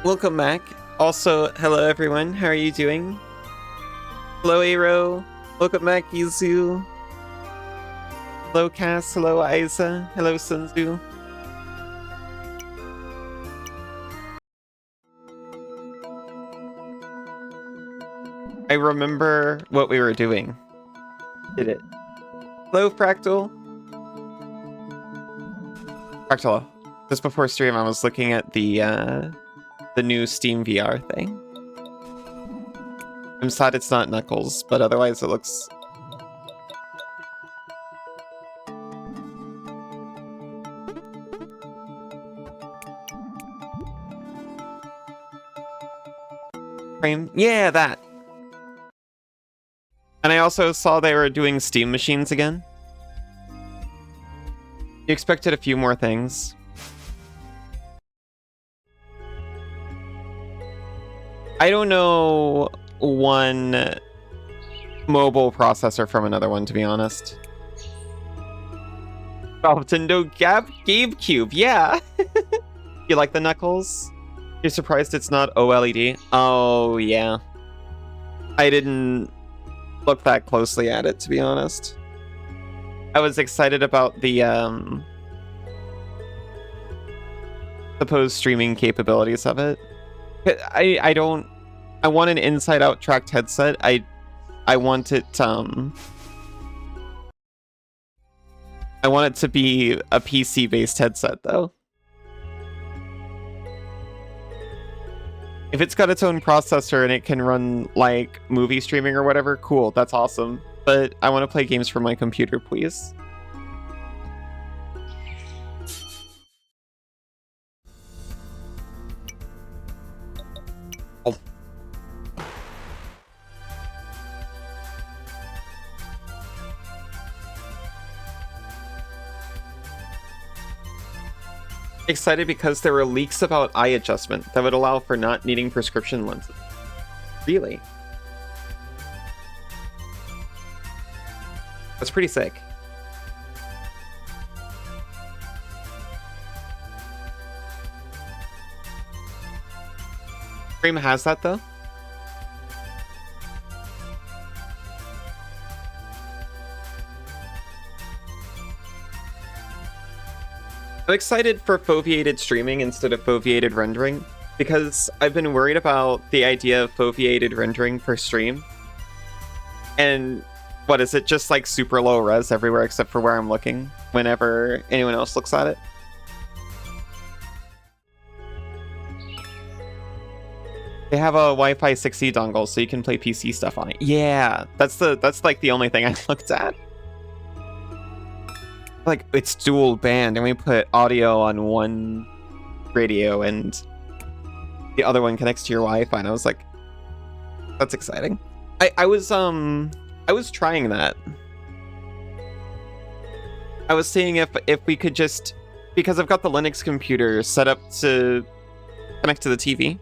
Welcome back. Also, hello everyone. How are you doing? Hello, Aero. Welcome back, Izu. Hello, Cass. Hello, Aiza. Hello, Sunzu. I remember what we were doing. Did it? Hello, Fractal. Fractal. Just before stream, I was looking at the new Steam VR thing. I'm sad it's not Knuckles, but otherwise it looks... Frame? Yeah, that! And I also saw they were doing Steam machines again. You expected a few more things. I don't know one mobile processor from another one, to be honest. Nintendo GameCube, yeah! You like the Knuckles? You're surprised it's not OLED? Oh, yeah. I didn't look that closely at it, to be honest. I was excited about the supposed streaming capabilities of it. I want an inside-out tracked headset. I want it I want it to be a PC-based headset, though. If it's got its own processor and it can run, like, movie streaming or whatever, cool, that's awesome. But I want to play games from my computer, please. Oh. Excited because there were leaks about eye adjustment that would allow for not needing prescription lenses. Really? That's pretty sick. Frame has that though? I'm excited for foveated streaming instead of foveated rendering, because I've been worried about the idea of foveated rendering for stream. And what is it, just like super low res everywhere except for where I'm looking whenever anyone else looks at it? They have a Wi-Fi 6E dongle so you can play PC stuff on it. Yeah, that's like the only thing I looked at. Like, it's dual band, and we put audio on one radio, and the other one connects to your Wi-Fi, and I was like, that's exciting. I was trying that. I was seeing if we could just, because I've got the Linux computer set up to connect to the TV,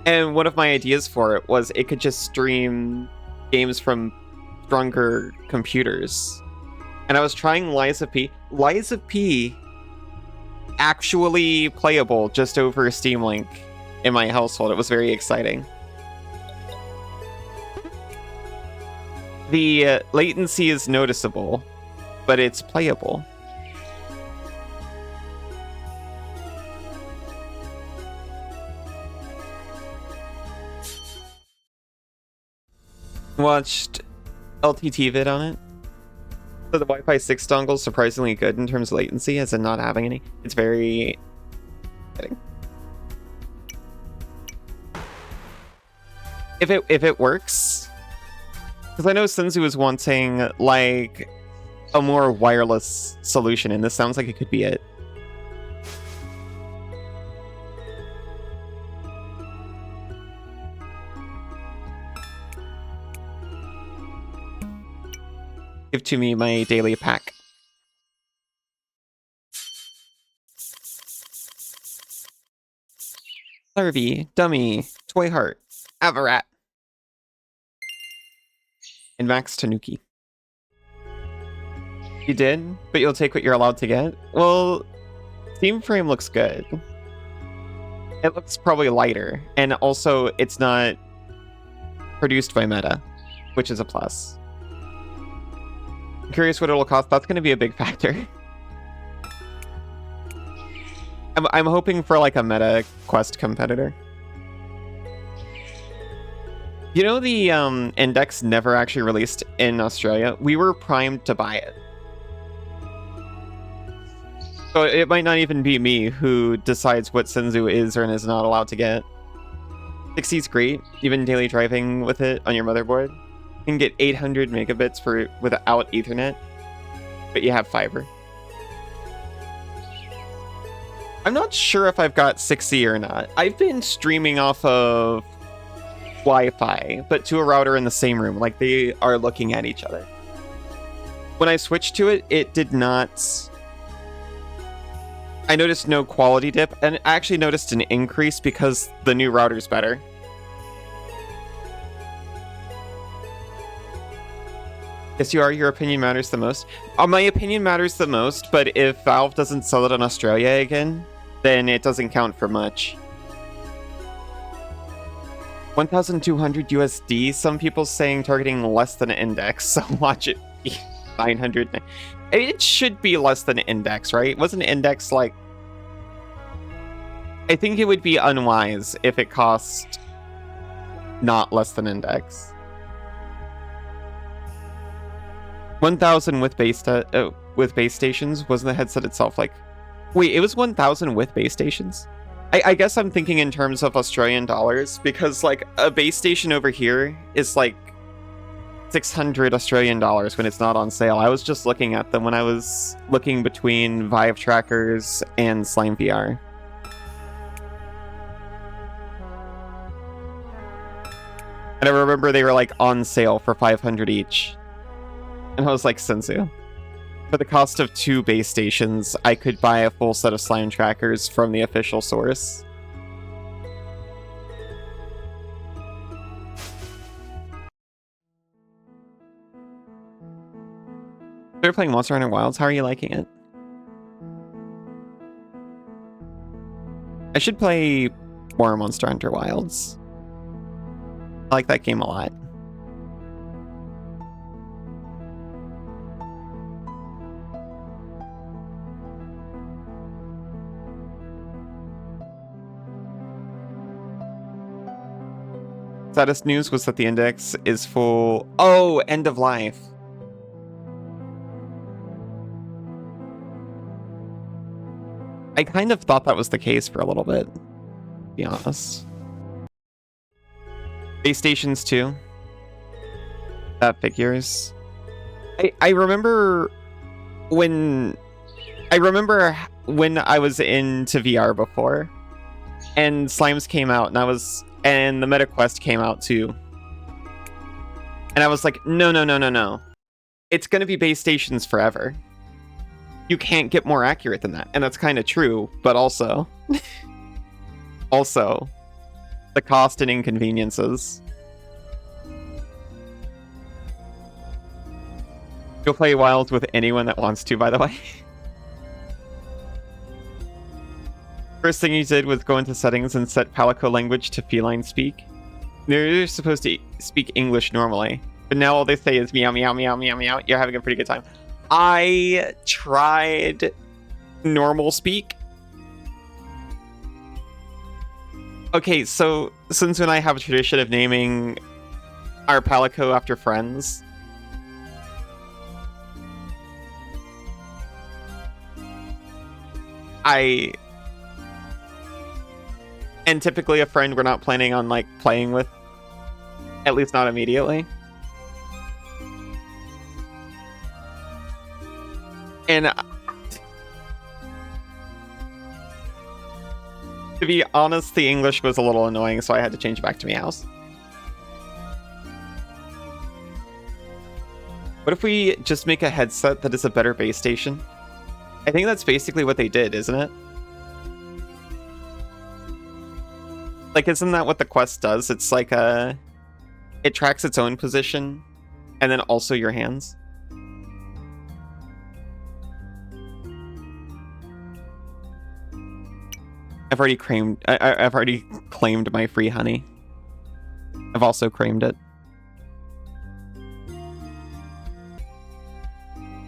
and one of my ideas for it was it could just stream games from stronger computers. And I was trying Lies of P. Lies of P actually playable just over Steam Link in my household. It was very exciting. The latency is noticeable, but it's playable. Watched LTT vid on it. So the Wi-Fi 6 dongle is surprisingly good in terms of latency, as in not having any. It's very exciting. If it works, because I know Senzu was wanting like a more wireless solution, and this sounds like it could be it. Give to me my daily pack. Larvae, Dummy, Toy Heart, Avarat, and Max Tanuki. You did? But you'll take what you're allowed to get? Well, Steam Frame looks good. It looks probably lighter, and also it's not produced by Meta, which is a plus. I'm curious what it'll cost. That's going to be a big factor. I'm hoping for like a Meta Quest competitor. You know, the Index never actually released in Australia. We were primed to buy it. So it might not even be me who decides what Senzu is or is not allowed to get. 60's great, even daily driving with it on your motherboard. You can get 800 megabits without Ethernet, but you have fiber. I'm not sure if I've got 6E or not. I've been streaming off of Wi-Fi, but to a router in the same room, like they are looking at each other. When I switched to it, it did not... I noticed no quality dip, and I actually noticed an increase because the new router's better. Yes, you are. Your opinion matters the most. My opinion matters the most, but if Valve doesn't sell it in Australia again, then it doesn't count for much. 1,200 USD. Some people saying targeting less than Index, so watch it be 900. It should be less than Index, right? Wasn't Index like... I think it would be unwise if it cost not less than Index. 1,000 with base stations. Wasn't the headset itself like... Wait, it was 1,000 with base stations? I guess I'm thinking in terms of Australian dollars, because like a base station over here is like 600 Australian dollars when it's not on sale. I was just looking at them when I was looking between Vive trackers and Slime VR. And I remember they were like on sale for 500 each. And I was like, Senzu. For the cost of 2 base stations, I could buy a full set of slime trackers from the official source. Started playing Monster Hunter Wilds. How are you liking it? I should play more Monster Hunter Wilds. I like that game a lot. Saddest news was that the Index is full... Oh, end of life. I kind of thought that was the case for a little bit, to be honest. Base stations too. That figures. I remember when I was into VR before, and Slimes came out, and the Meta Quest came out too. And I was like, no. It's gonna be base stations forever. You can't get more accurate than that. And that's kind of true, but also... also, the cost and inconveniences. You'll play Wilds with anyone that wants to, by the way. First thing you did was go into settings and set Palico language to feline speak. They're supposed to speak English normally, but now all they say is meow, meow, meow, meow, meow. You're having a pretty good time. I tried normal speak. Okay, so since when I have a tradition of naming our Palico after friends, and typically a friend we're not planning on like playing with, at least not immediately. And to be honest, the English was a little annoying, so I had to change it back to meows. What if we just make a headset that is a better base station? I think that's basically what they did, isn't it? Like, isn't that what the Quest does? It's like it tracks its own position, and then also your hands. already claimed. I've already claimed my free honey. I've also claimed it.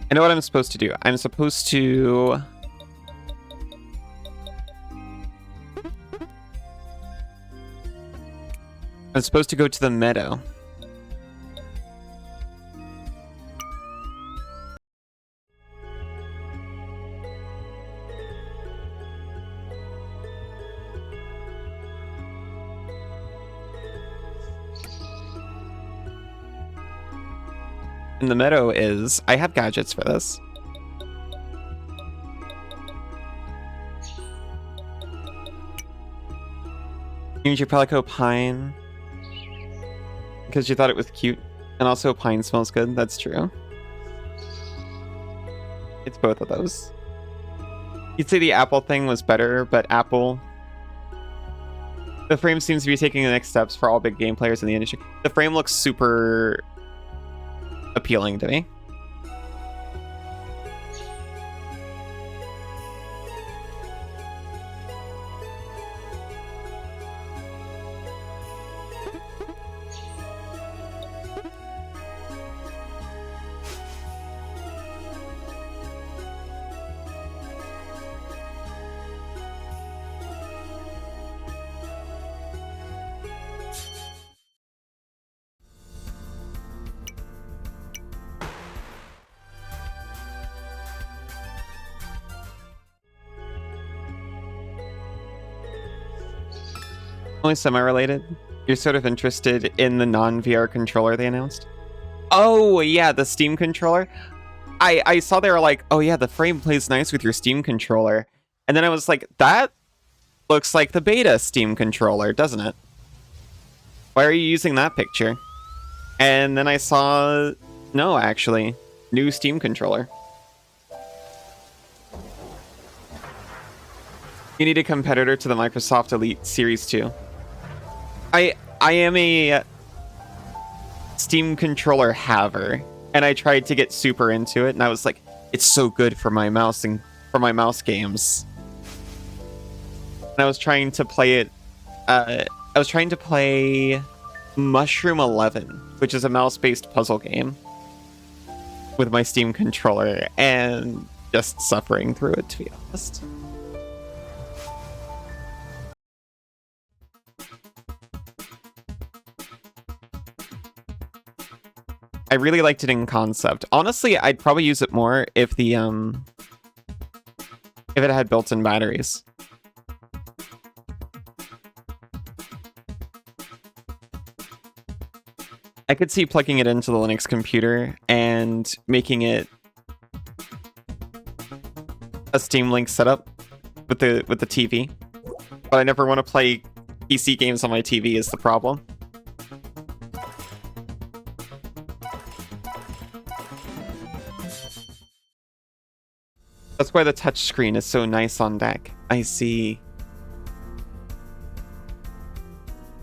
I know what I'm supposed to do. I'm supposed to... go to the meadow. And the meadow is... I have gadgets for this. Use your Pelico Pine. Because you thought it was cute. And also pine smells good. That's true. It's both of those. You'd say the Apple thing was better, but Apple... The frame seems to be taking the next steps for all big game players in the industry. The frame looks super... appealing to me. Only semi-related. You're sort of interested in the non-VR controller they announced? Oh, yeah, the Steam controller. I saw they were like, oh yeah, the frame plays nice with your Steam controller. And then I was like, that looks like the beta Steam controller, doesn't it? Why are you using that picture? And then I saw, no, actually, new Steam controller. You need a competitor to the Microsoft Elite Series 2. I am a Steam controller haver, and I tried to get super into it, and I was like, it's so good for my mouse and for my mouse games. And I was trying to play it. I was trying to play Mushroom 11, which is a mouse-based puzzle game, with my Steam controller, and just suffering through it, to be honest. I really liked it in concept. Honestly, I'd probably use it more if the if it had built-in batteries. I could see plugging it into the Linux computer and making it a Steam Link setup with the TV. But I never want to play PC games on my TV is the problem. That's why the touchscreen is so nice on deck. I see.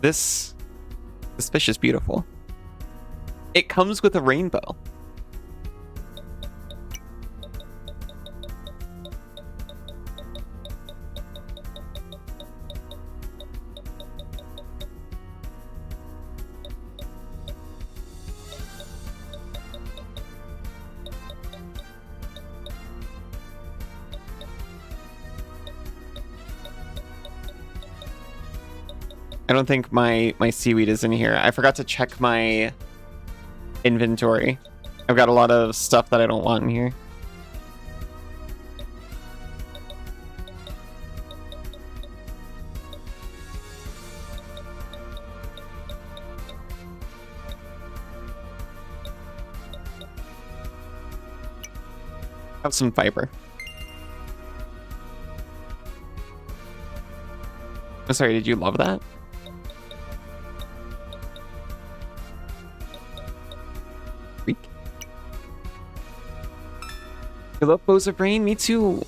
This fish is beautiful. It comes with a rainbow. I don't think my seaweed is in here. I forgot to check my inventory. I've got a lot of stuff that I don't want in here. Have some fiber. I'm sorry, did you love that? Freak. You love Bows of Rain? Me too.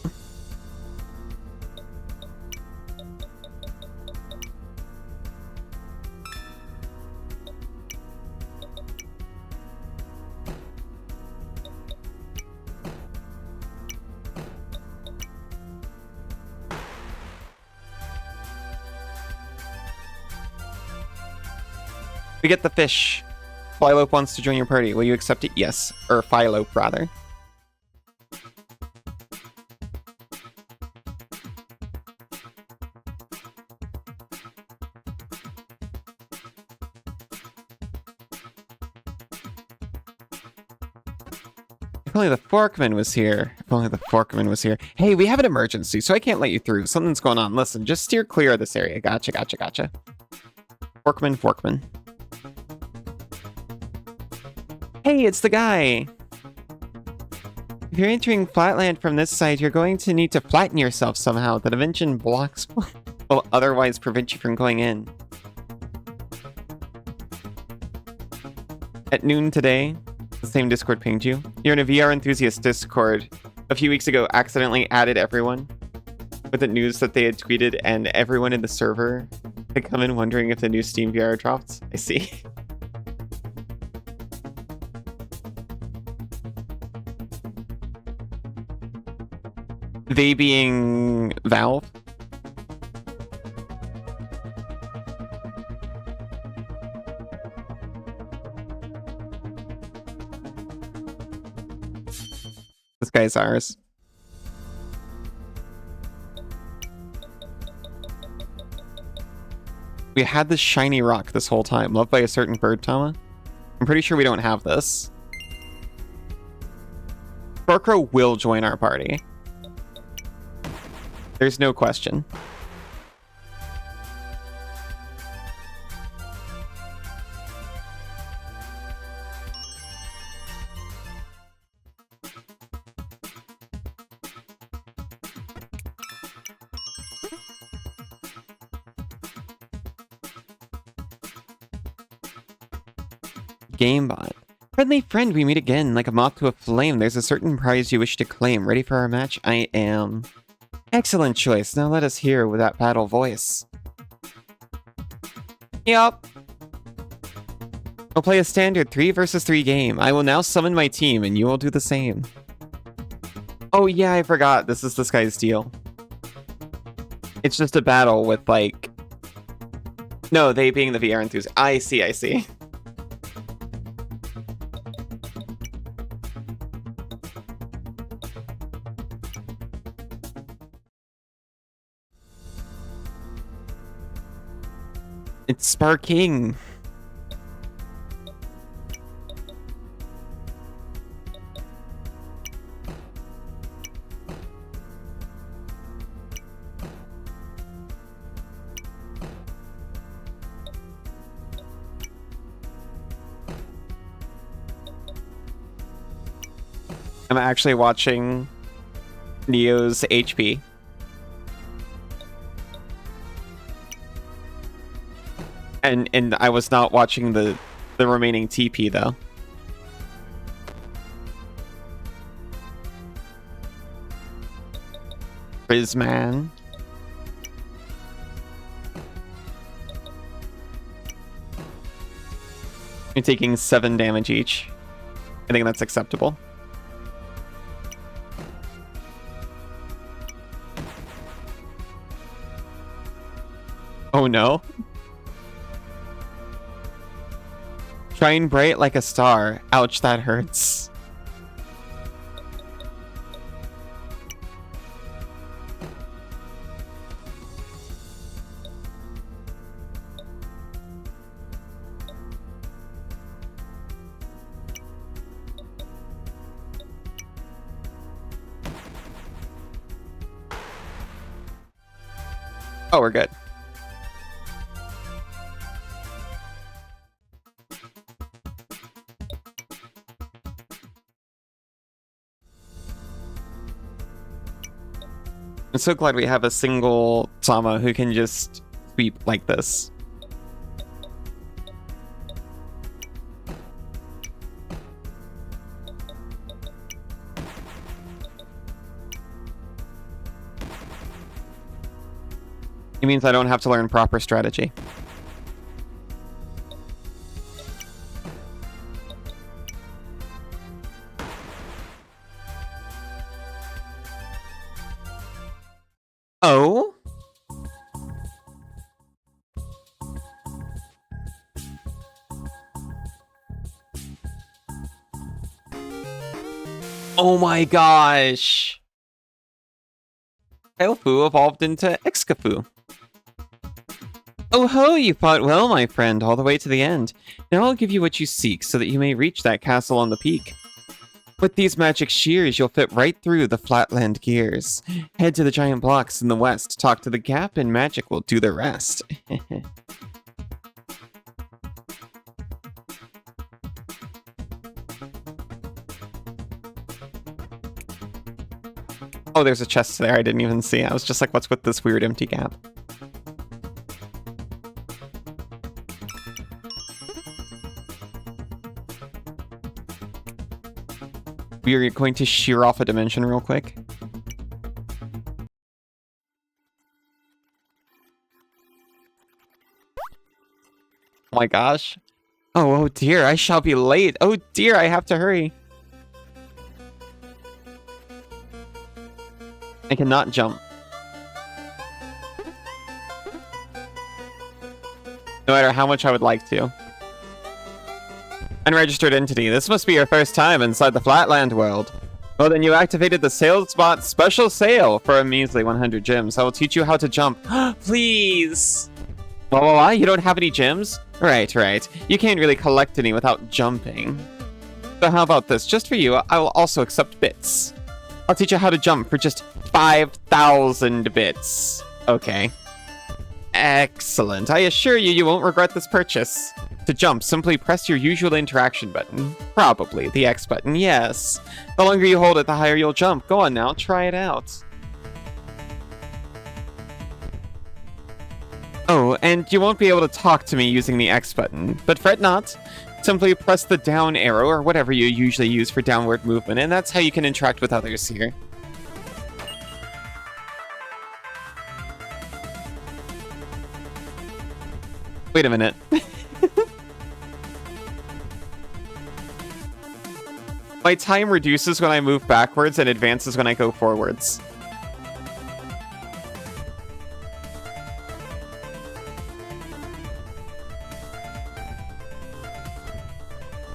We get the fish. Philo wants to join your party. Will you accept it? Yes. Or Philo, rather. If only the Forkman was here. If only the Forkman was here. Hey, we have an emergency, so I can't let you through. Something's going on. Listen, just steer clear of this area. Gotcha, gotcha, gotcha. Forkman. Hey, it's the guy. If you're entering Flatland from this side, you're going to need to flatten yourself somehow. The dimension blocks will otherwise prevent you from going in. At noon today, the same Discord pinged you. You're in a VR enthusiast Discord. A few weeks ago, accidentally added everyone with the news that they had tweeted, and everyone in the server had come in wondering if the new Steam VR dropped. I see. They being Valve. This guy's ours. We had this shiny rock this whole time, loved by a certain bird, Tama. I'm pretty sure we don't have this. Sparkrow will join our party. There's no question. Gamebot. Friendly friend, we meet again. Like a moth to a flame, there's a certain prize you wish to claim. Ready for our match? I am. Excellent choice. Now let us hear with that battle voice. Yup. We'll play a standard 3 versus 3 game. I will now summon my team, and you will do the same. Oh yeah, I forgot. This is this guy's deal. It's just a battle with, like... No, they being the VR enthusiast. I see. It's sparking. I'm actually watching Neo's HP. And I was not watching the remaining TP though. Prisman. You're taking 7 damage each. I think that's acceptable. Oh no. Shine bright like a star. Ouch, that hurts. Oh, we're good. I'm so glad we have a single Tama who can just sweep like this. It means I don't have to learn proper strategy. Oh? Oh my gosh! Elfu evolved into Excafu. Oh ho, you fought well, my friend, all the way to the end. Now I'll give you what you seek so that you may reach that castle on the peak. With these magic shears, you'll fit right through the Flatland gears. Head to the giant blocks in the west, talk to the gap, and magic will do the rest. Oh, there's a chest there I didn't even see. I was just like, what's with this weird empty gap? We are going to shear off a dimension real quick. Oh my gosh. Oh dear, I shall be late. Oh dear, I have to hurry. I cannot jump. No matter how much I would like to. Unregistered entity. This must be your first time inside the Flatland world. Well, then you activated the sales spot special sale for a measly 100 gems. I will teach you how to jump. Please! Why? You don't have any gems? Right. You can't really collect any without jumping. So how about this? Just for you, I will also accept bits. I'll teach you how to jump for just 5,000 bits. Okay. Excellent. I assure you, you won't regret this purchase. To jump, simply press your usual interaction button. Probably the X button, yes. The longer you hold it, the higher you'll jump. Go on now, try it out. Oh, and you won't be able to talk to me using the X button, but fret not. Simply press the down arrow, or whatever you usually use for downward movement, and that's how you can interact with others here. Wait a minute. My time reduces when I move backwards and advances when I go forwards.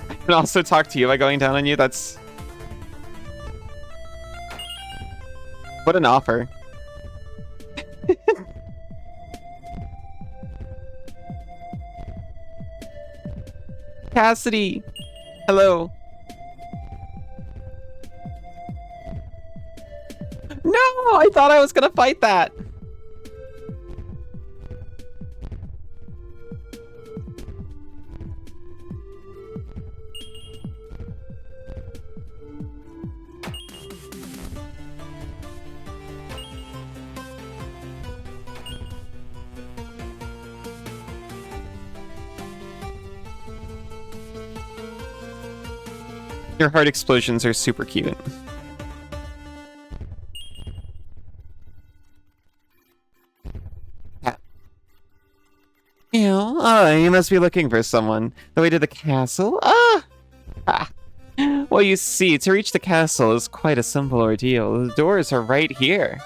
I can also talk to you by going down on you. That's... what an offer. Cassidy! Hello. No! I thought I was gonna fight that! Your heart explosions are super cute. Oh, you must be looking for someone. The way to the castle? Ah! Well, you see, to reach the castle is quite a simple ordeal. The doors are right here.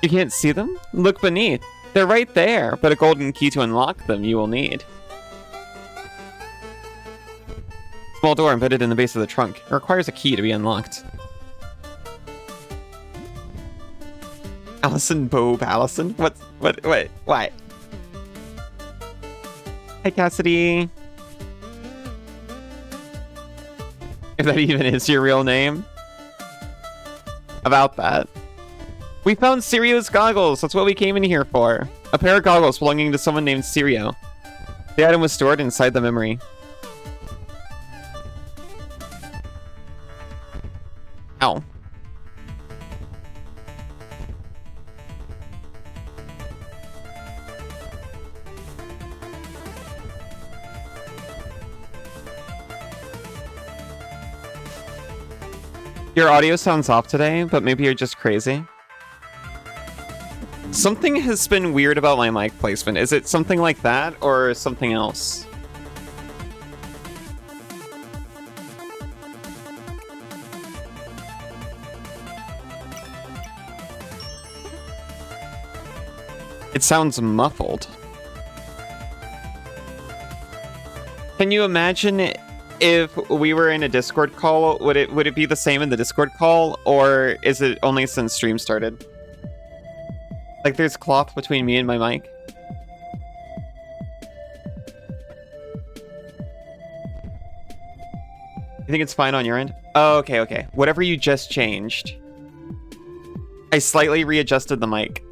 You can't see them? Look beneath. They're right there, but a golden key to unlock them you will need. Small door embedded in the base of the trunk. It requires a key to be unlocked. Allison Bobe Allison? Wait, why? Hi, Cassidy. If that even is your real name. About that. We found Sirio's goggles. That's what we came in here for. A pair of goggles belonging to someone named Sirio. The item was stored inside the memory. Ow. Your audio sounds off today, but maybe you're just crazy. Something has been weird about my mic placement. Is it something like that, or something else? It sounds muffled. Can you imagine if we were in a Discord call, would it be the same in the Discord call, or is it only since stream started? Like, there's cloth between me and my mic. You think it's fine on your end? Oh, okay. Whatever you just changed. I slightly readjusted the mic.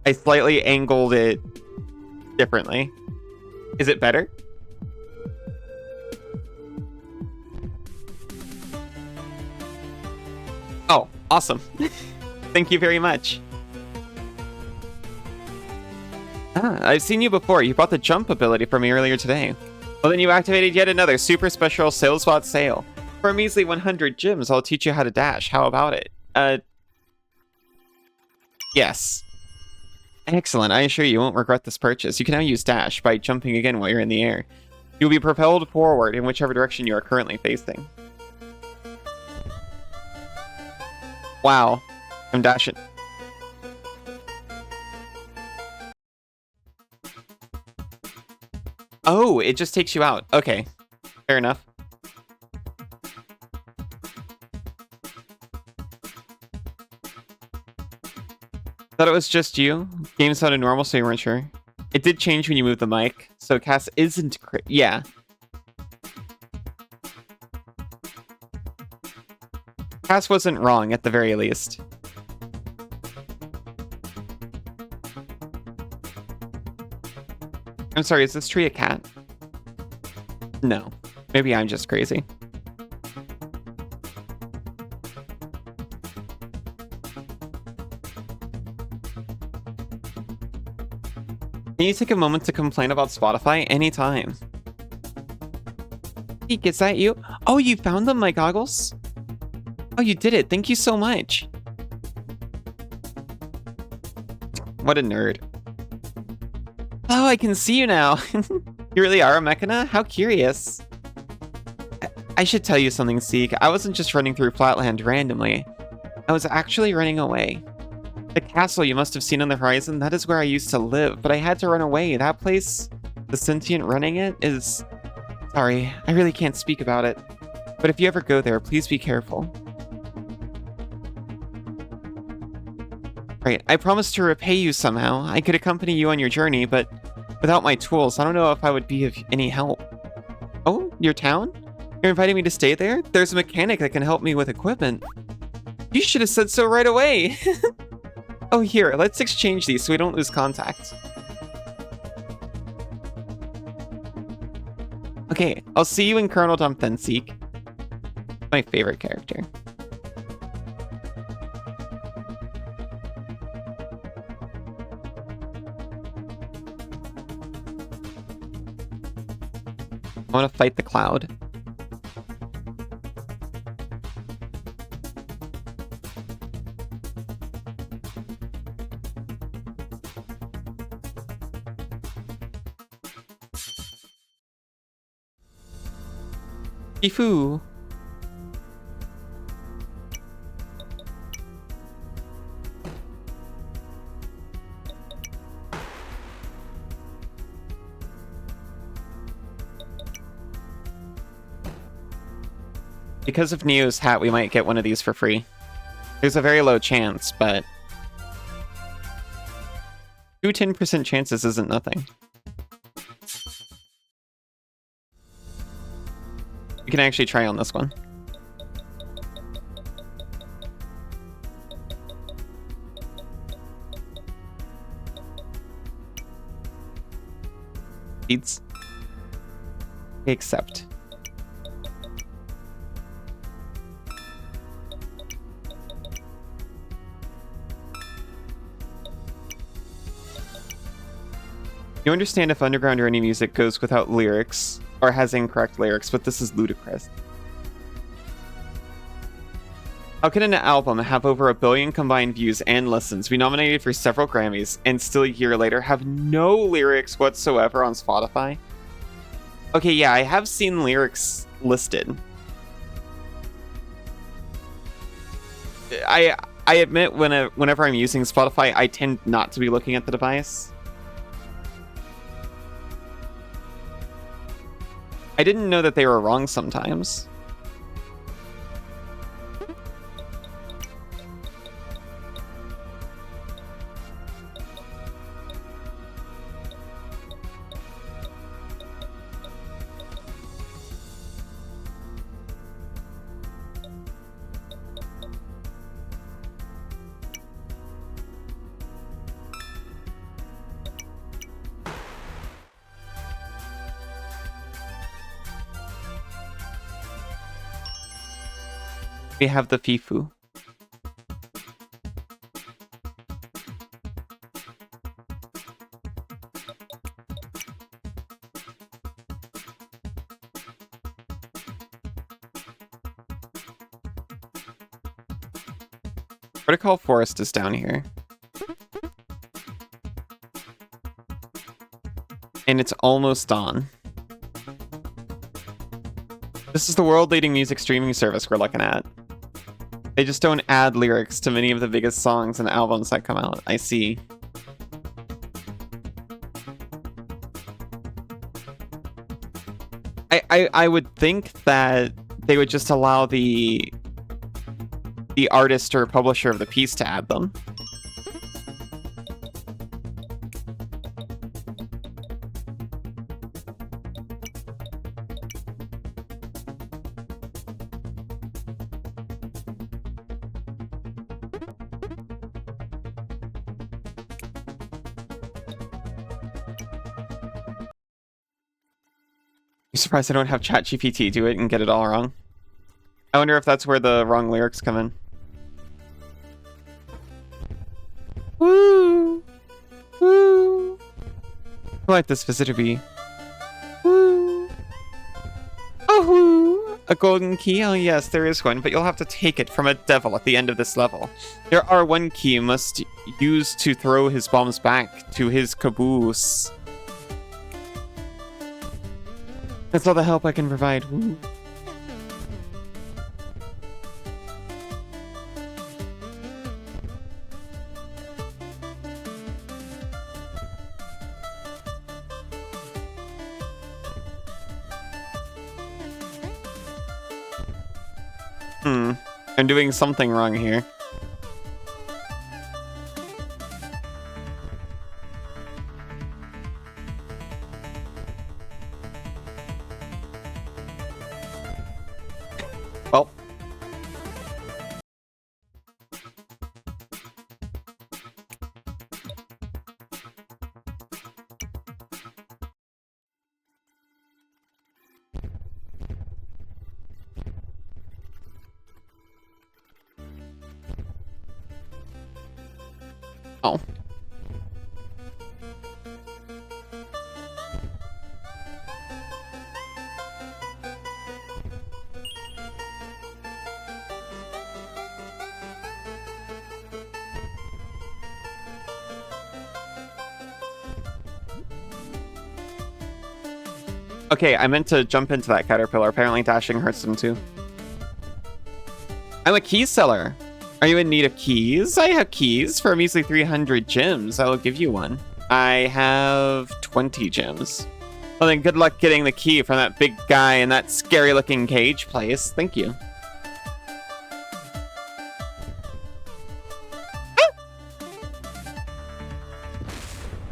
I slightly angled it differently. Is it better? Oh, awesome. Thank you very much. I've seen you before. You bought the jump ability for me earlier today. Well, then you activated yet another super special sales spot sale. For a measly 100 gems, I'll teach you how to dash. How about it? Yes. Excellent. I assure you won't regret this purchase. You can now use dash by jumping again while you're in the air. You'll be propelled forward in whichever direction you are currently facing. Wow. I'm dashing. Oh, it just takes you out. Okay. Fair enough. Thought it was just you. Game sounded normal, so you weren't sure. It did change when you moved the mic, so Cass isn't yeah. Cass wasn't wrong, at the very least. I'm sorry, is this tree a cat? No. Maybe I'm just crazy. Can you take a moment to complain about Spotify? Anytime. Eek, is that you? Oh, you found them, my goggles? Oh, you did it. Thank you so much. What a nerd. Oh, I can see you now. You really are a Mechana? How curious. I should tell you something, Seek. I wasn't just running through Flatland randomly. I was actually running away. The castle you must have seen on the horizon, that is where I used to live, but I had to run away. That place, the sentient running it, is... Sorry, I really can't speak about it. But if you ever go there, please be careful. Right, I promised to repay you somehow. I could accompany you on your journey, but without my tools, I don't know if I would be of any help. Oh, your town? You're inviting me to stay there? There's a mechanic that can help me with equipment. You should have said so right away. Oh, here, let's exchange these so we don't lose contact. Okay, I'll see you in Colonel Dump then, Seek. My favorite character. I want to fight the cloud. Ifu. Because of Neo's hat, we might get one of these for free. There's a very low chance, but... 2 10% chances isn't nothing. We can actually try on this one. Seeds. Accept. You understand if underground or any music goes without lyrics, or has incorrect lyrics, but this is ludicrous. How can an album have over 1 billion combined views and listens, be nominated for several Grammys, and still a year later have no lyrics whatsoever on Spotify? Okay, yeah, I have seen lyrics listed. I admit whenever I'm using Spotify, I tend not to be looking at the device. I didn't know that they were wrong sometimes. We have the Fifu. Protocol Forest is down here. And it's almost on. This is the world-leading music streaming service we're looking at. They just don't add lyrics to many of the biggest songs and albums that come out. I see. I would think that they would just allow the artist or publisher of the piece to add them. I'm surprised I don't have ChatGPT do it and get it all wrong. I wonder if that's where the wrong lyrics come in. Woo! Woo! Who might this visitor be? Woo! Oh, woo! A golden key? Oh yes, there is one, but you'll have to take it from a devil at the end of this level. There are one key you must use to throw his bombs back to his caboose. That's all the help I can provide. Woo. I'm doing something wrong here. Well. Oh. Okay, I meant to jump into that caterpillar. Apparently dashing hurts them too. I'm a key seller. Are you in need of keys? I have keys for a measly 300 gems. I will give you one. I have 20 gems. Well then, good luck getting the key from that big guy in that scary looking cage place. Thank you.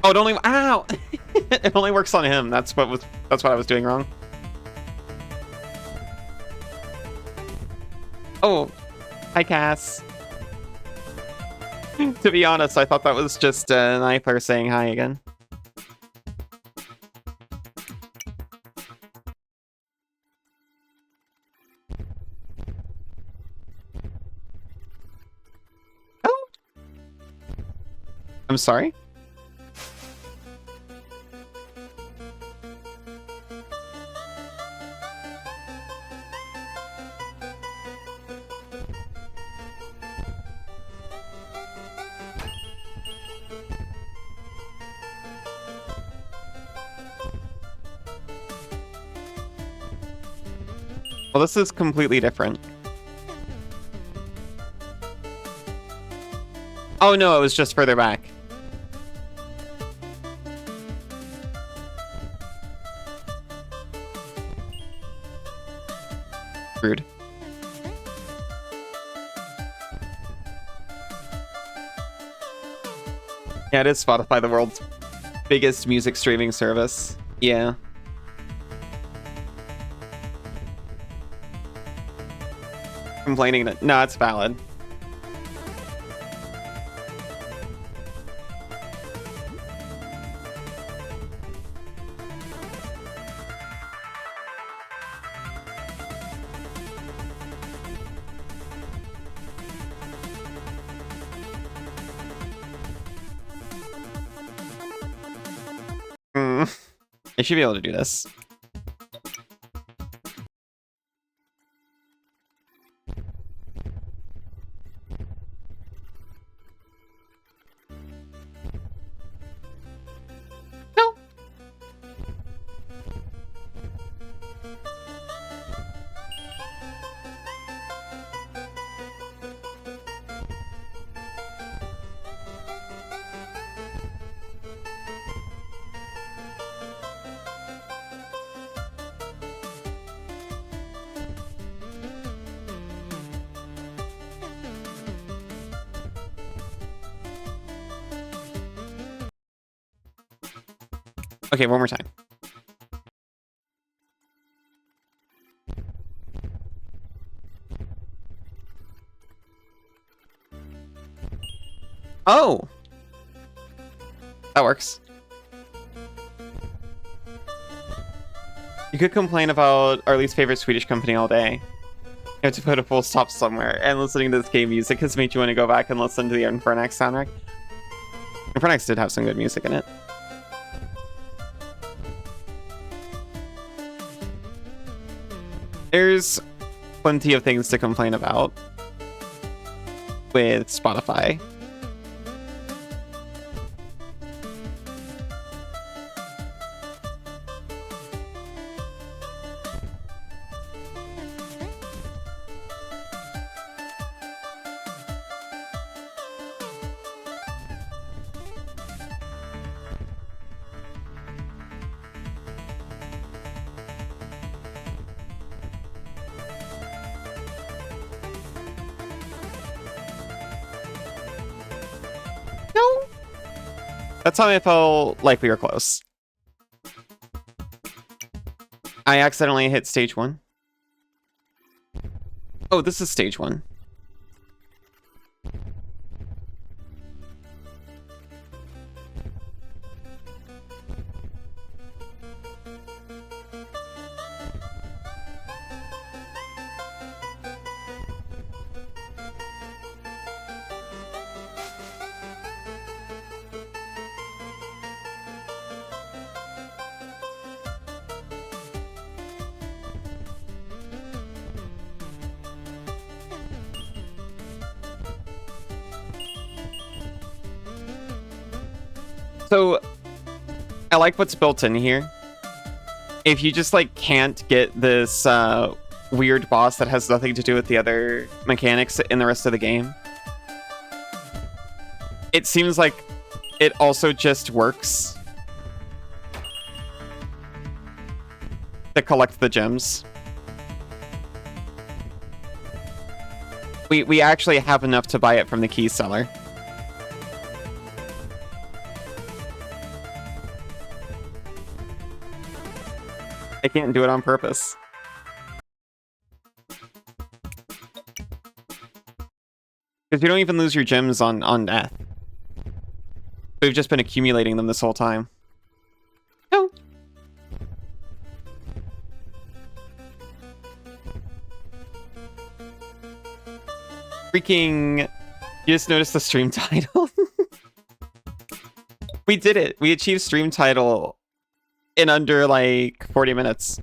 Oh, it only, ow! It only works on him. That's what I was doing wrong. Oh, hi Cass. To be honest, I thought that was just an iPlayer saying hi again. Oh. I'm sorry? Well, this is completely different. Oh no, it was just further back. Rude. Yeah, it is Spotify, the world's biggest music streaming service. Yeah. Complaining that no, it's valid. I should be able to do this. No. Okay, one more time. Oh! That works. You could complain about our least favorite Swedish company all day. You have to put a full stop somewhere, and listening to this game music has made you want to go back and listen to the Infernax soundtrack. Infernax did have some good music in it. There's plenty of things to complain about with Spotify. That's how I felt like we were close. I accidentally hit stage 1. Oh, this is stage 1. So, I like what's built in here. If you just, like, can't get this weird boss that has nothing to do with the other mechanics in the rest of the game, it seems like it also just works to collect the gems. We actually have enough to buy it from the key seller. I can't do it on purpose. Because you don't even lose your gems on death. We've just been accumulating them this whole time. No. Freaking... You just noticed the stream title? We did it! We achieved stream title in under, like, 40 minutes.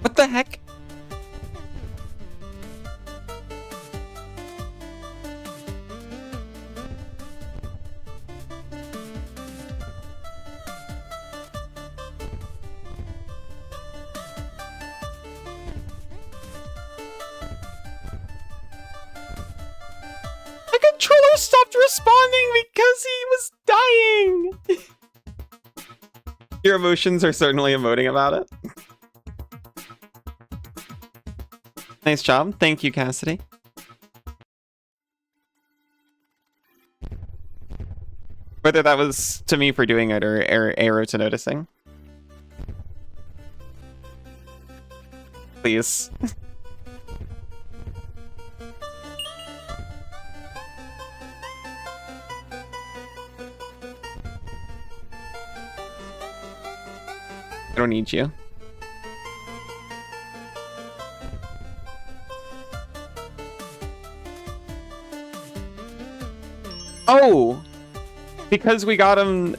What the heck? controller stopped responding because he was dying! Your emotions are certainly emoting about it. Nice job. Thank you, Cassidy. Whether that was to me for doing it or Arrow to noticing. Please. I don't need you. Oh! Because we got him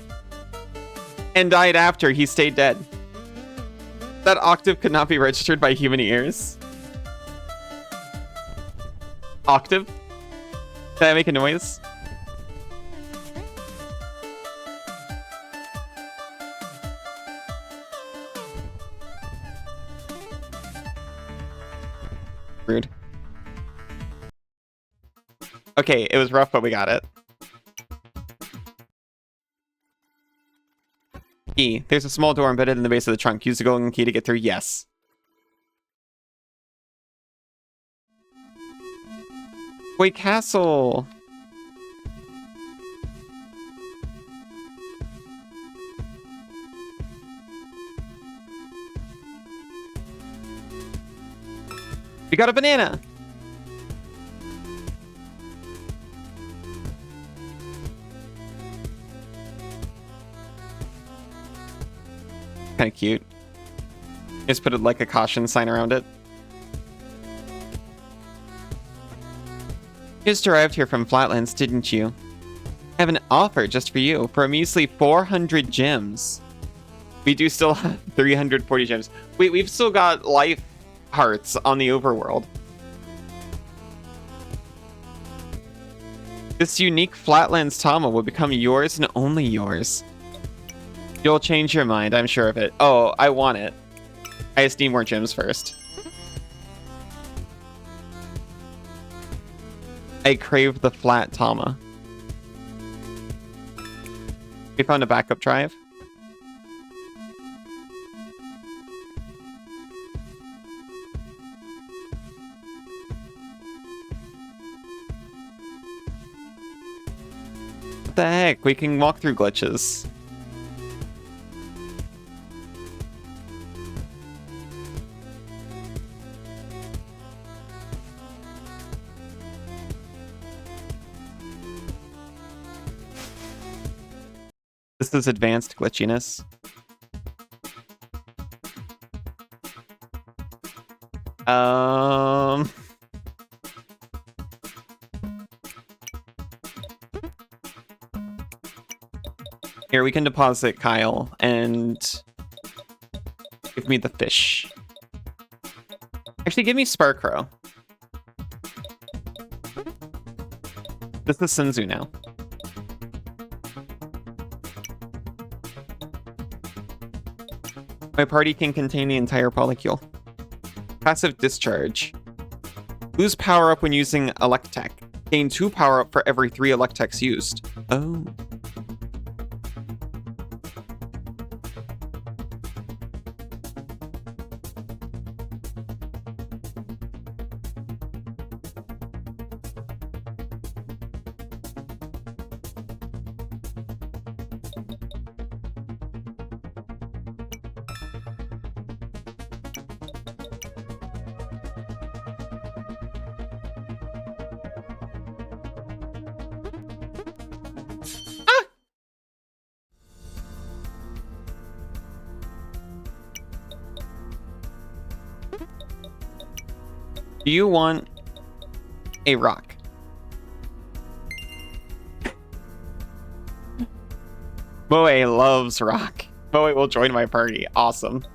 and died after, he stayed dead. That octave could not be registered by human ears. Octave? Did I make a noise? Rude. Okay, it was rough, but we got it. Key. There's a small door embedded in the base of the trunk. Use the golden key to get through. Yes. Toy castle. We got a banana. Kind of cute. Just put it like a caution sign around it. You just arrived here from Flatlands, didn't you? I have an offer just for you for a measly 400 gems. We do still have 340 gems. We've still got life hearts on the overworld. This unique Flatlands Tama will become yours and only yours. You'll change your mind, I'm sure of it. Oh, I want it. I just need more gems first. I crave the flat Tama. We found a backup drive. What the heck? We can walk through glitches. This is advanced glitchiness. Here, we can deposit Kyle and give me the fish. Actually, give me Sparkrow. This is Senzu now. My party can contain the entire polycule. Passive discharge. Lose power up when using Electek. Gain 2 power up for every 3 Electeks used. Oh. Do you want a rock? Moe loves rock. Moe will join my party. Awesome.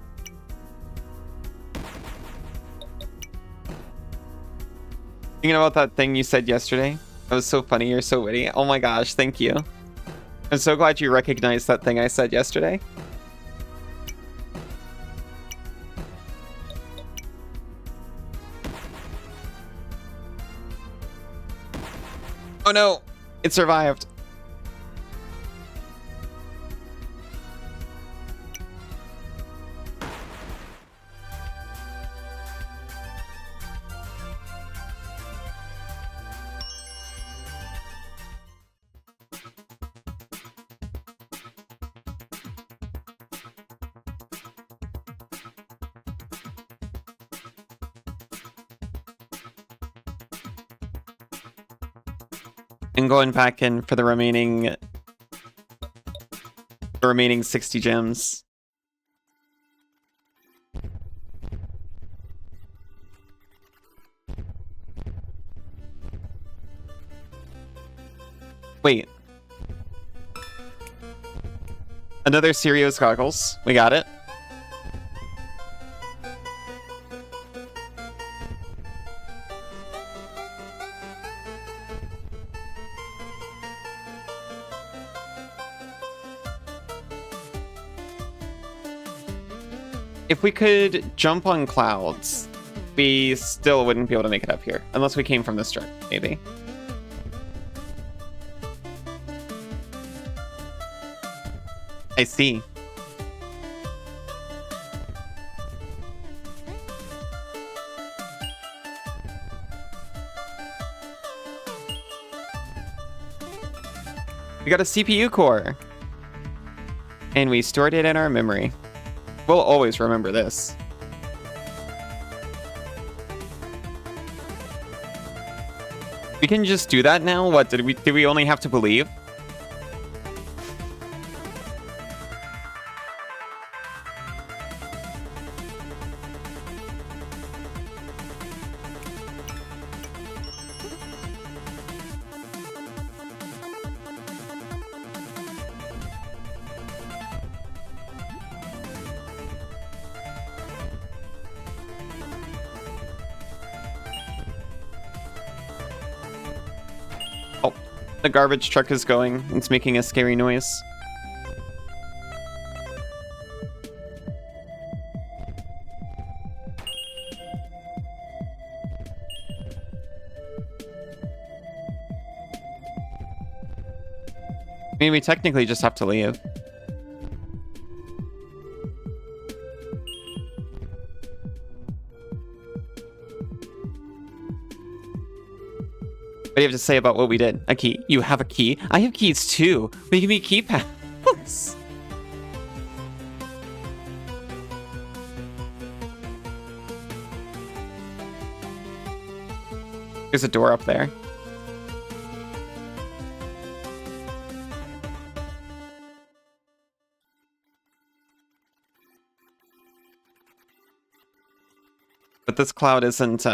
Thinking about that thing you said yesterday? That was so funny. You're so witty. Oh my gosh, thank you. I'm so glad you recognized that thing I said yesterday. Oh no! It survived. And going back in for the remaining 60 gems. Wait. Another Sirius goggles. We got it. If we could jump on clouds, we still wouldn't be able to make it up here. Unless we came from this truck, maybe. I see. We got a CPU core. And we stored it in our memory. We'll always remember this. We can just do that now? What, did we only have to believe? The garbage truck is going. It's making a scary noise. I mean, we technically just have to leave. What do you have to say about what we did? A key. You have a key? I have keys too. We can be keypads. There's a door up there. But this cloud isn't,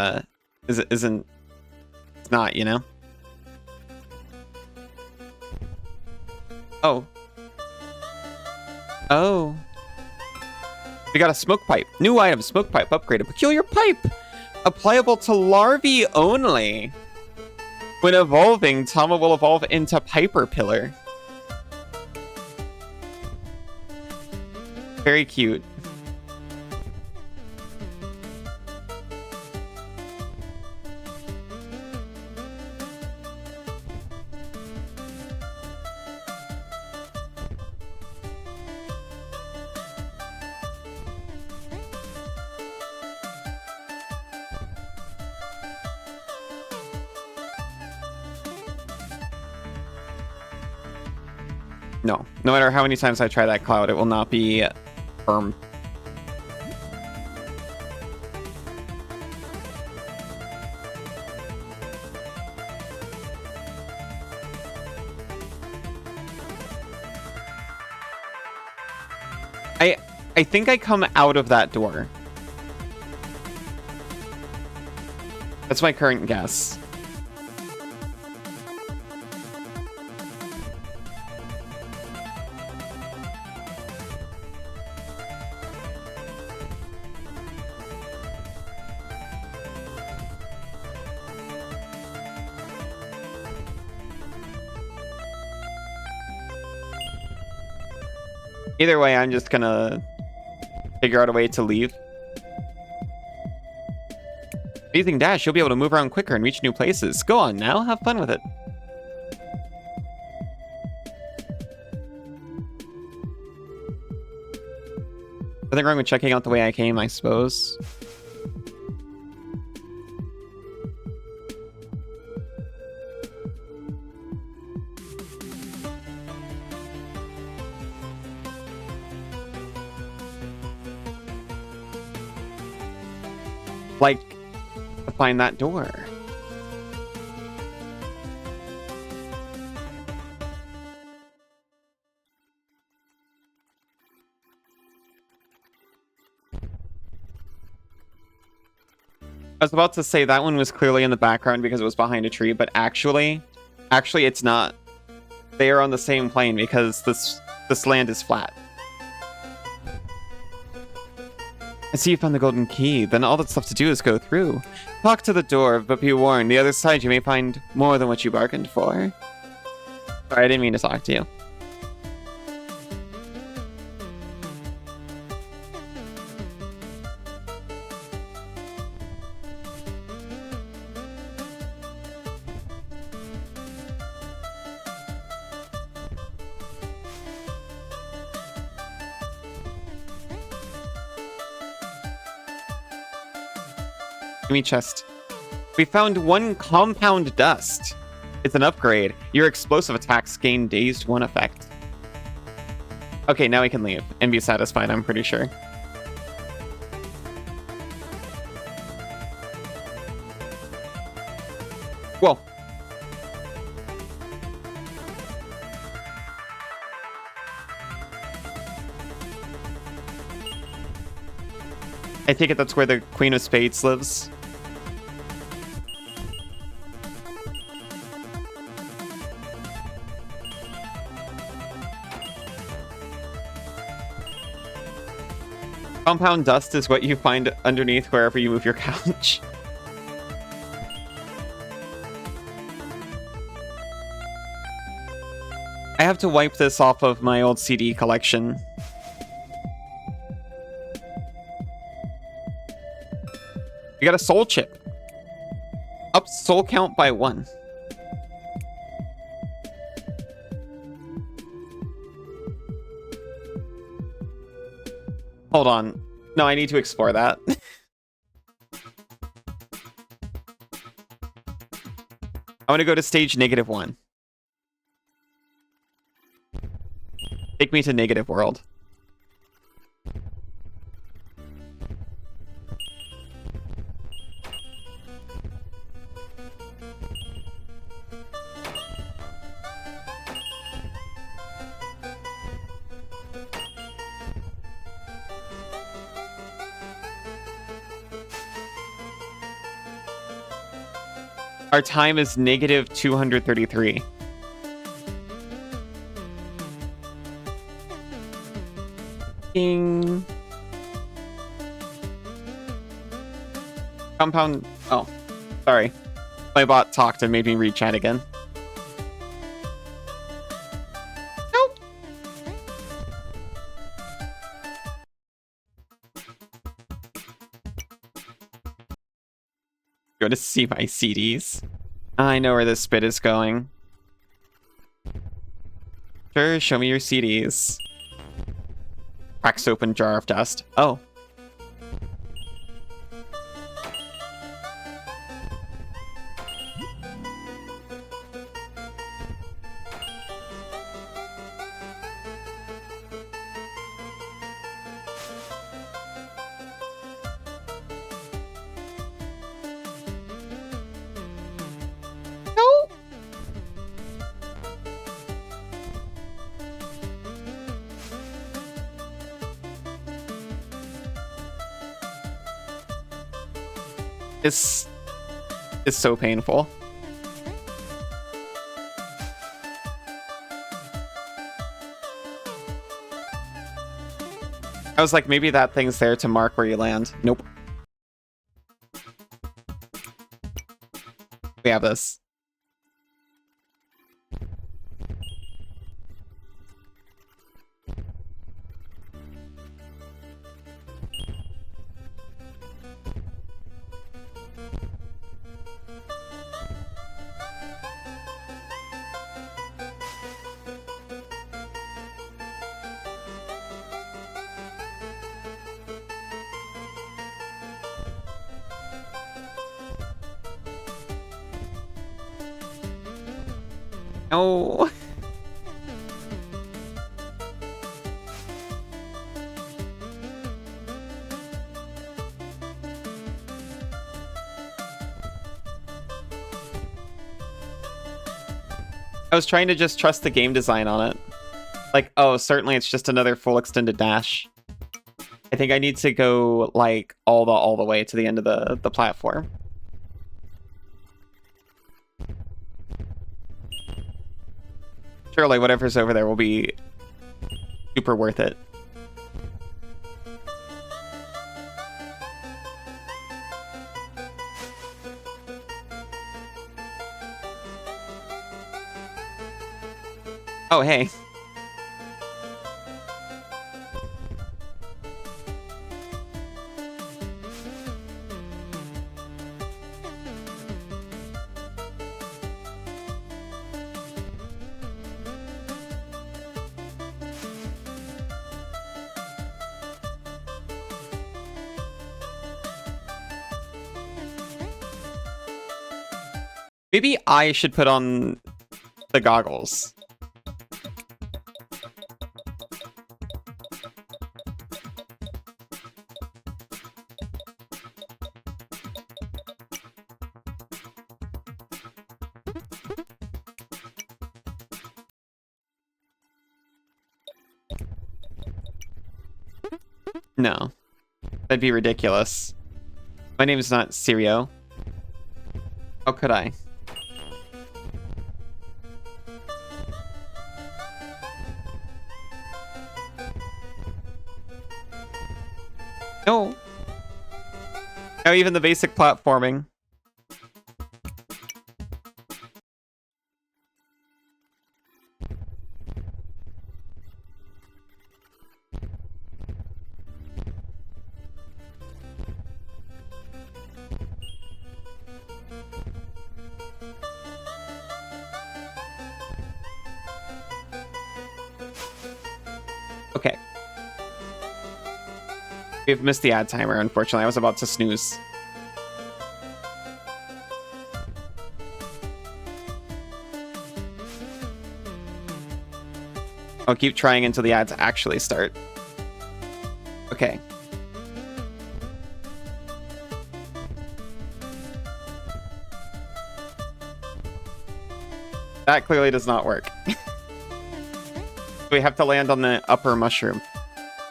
it's not, you know? Oh. Oh. We got a smoke pipe. New item, smoke pipe upgraded. Peculiar pipe. Applicable to larvae only. When evolving, Tama will evolve into Piper Pillar. Very cute. No. No matter how many times I try that cloud, it will not be firm. I think I come out of that door. That's my current guess. Either way, I'm just gonna figure out a way to leave. Using Dash, you'll be able to move around quicker and reach new places. Go on now, have fun with it. Nothing wrong with checking out the way I came, I suppose. Like, to find that door. I was about to say that one was clearly in the background because it was behind a tree, but actually it's not. They are on the same plane because this land is flat. I see you found the golden key. Then all that's left to do is go through. Talk to the door, but be warned, the other side you may find more than what you bargained for. Sorry, I didn't mean to talk to you. Give me chest. We found one compound dust. It's an upgrade. Your explosive attacks gain dazed 1 effect. Okay, now we can leave and be satisfied, I'm pretty sure. Whoa. I take it that's where the Queen of Spades lives. Compound dust is what you find underneath wherever you move your couch. I have to wipe this off of my old CD collection. We got a soul chip. Up soul count by 1. Hold on. No, I need to explore that. I want to go to stage -1. Take me to negative world. Our time is -233. Ding. Compound. Oh, sorry. My bot talked and made me read chat again. Nope. Go to see my CDs. I know where this spit is going. Sure, show me your CDs. Cracks open jar of dust. Oh. This is so painful. I was like, maybe that thing's there to mark where you land. Nope. We have this. Oh. I was trying to just trust the game design on it. Like, oh, certainly it's just another full extended dash. I think I need to go, like, all the way to the end of the platform. Surely whatever's over there will be super worth it. Oh, hey. Maybe I should put on the goggles. No. That'd be ridiculous. My name's not Sirio. How could I? No. No, even the basic platforming. Okay. We've missed the ad timer, unfortunately. I was about to snooze. I'll keep trying until the ads actually start. Okay. That clearly does not work. We have to land on the upper mushroom.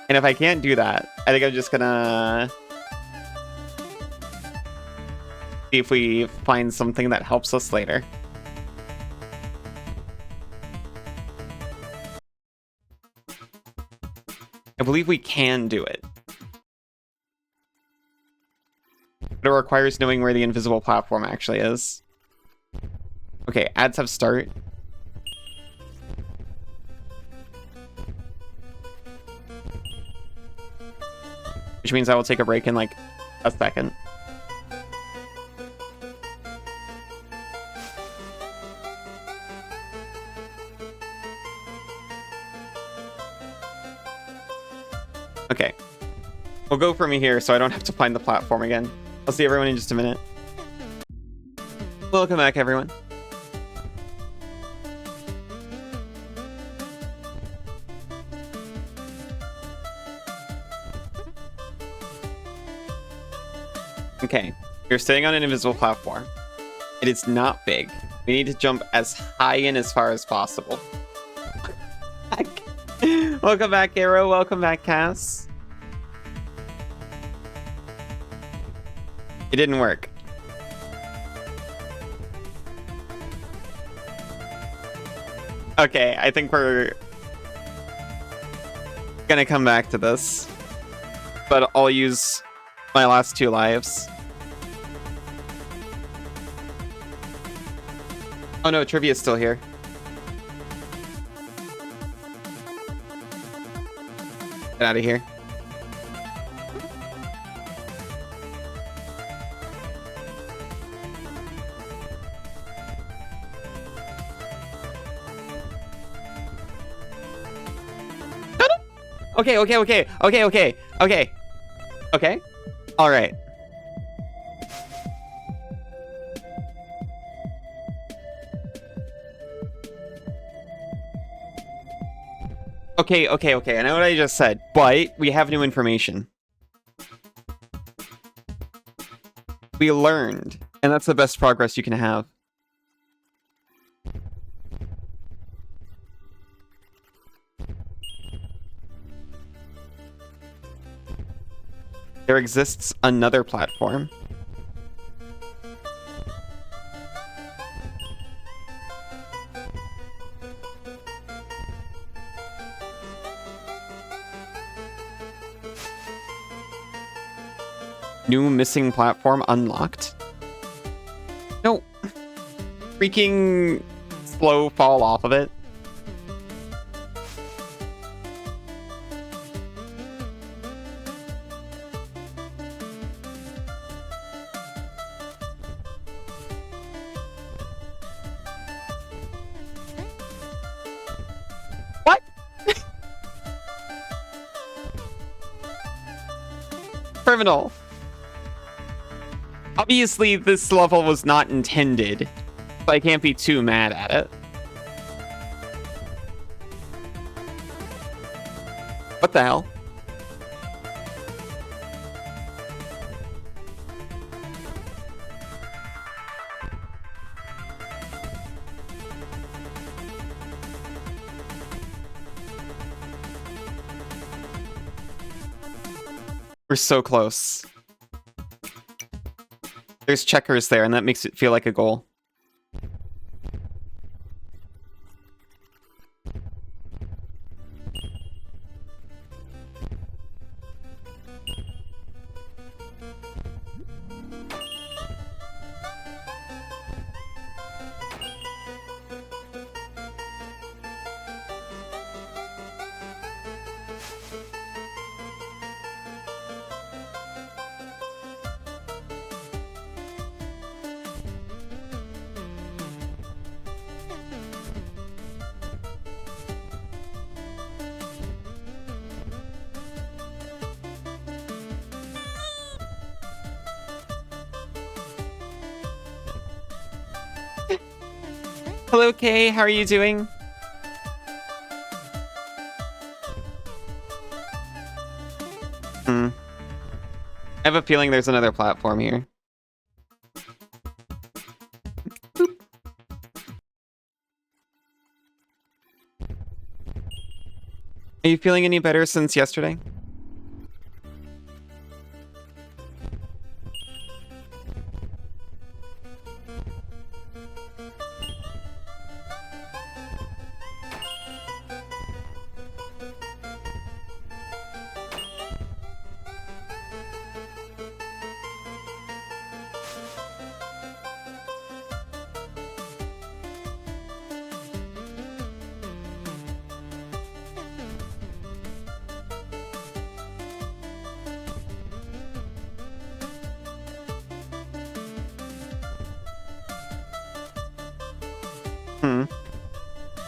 And if I can't do that, I think I'm just gonna see if we find something that helps us later. I believe we can do it. But it requires knowing where the invisible platform actually is. Okay, ads have start. Which means I will take a break in like a second. Okay. We'll go from here so I don't have to find the platform again. I'll see everyone in just a minute. Welcome back, everyone. Okay, you're staying on an invisible platform. It is not big. We need to jump as high and as far as possible. Welcome back, Arrow. Welcome back, Cass. It didn't work. Okay, I think we're gonna come back to this. But I'll use my last 2 lives. Oh no, Trivia's still here. Get out of here. No, no. Okay. Okay. All right. Okay, I know what I just said, but we have new information. We learned, and that's the best progress you can have. There exists another platform. New missing platform unlocked. No. Freaking slow fall off of it. What? Criminal. Obviously, this level was not intended, so I can't be too mad at it. What the hell? We're so close. There's checkers there, and that makes it feel like a goal. Hello, Kay. How are you doing? I have a feeling there's another platform here. Boop. Are you feeling any better since yesterday?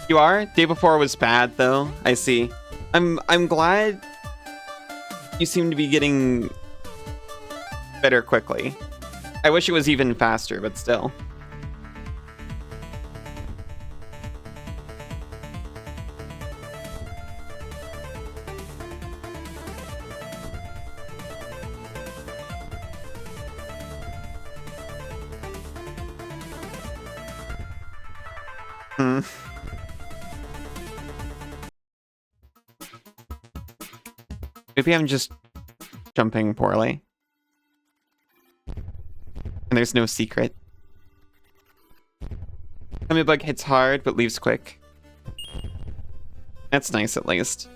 You are? Day before was bad, though. I see. I'm glad you seem to be getting better quickly. I wish it was even faster, but still. Maybe I'm just jumping poorly. And there's no secret. Bug hits hard, but leaves quick. That's nice, at least.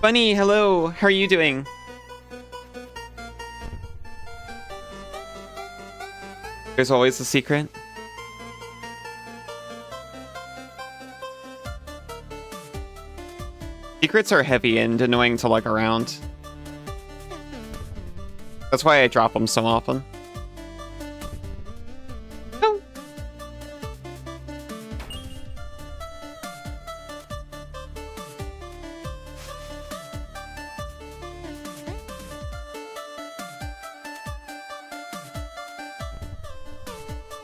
Bunny, hello! How are you doing? There's always a secret. Secrets are heavy and annoying to lug around. That's why I drop them so often. Oh.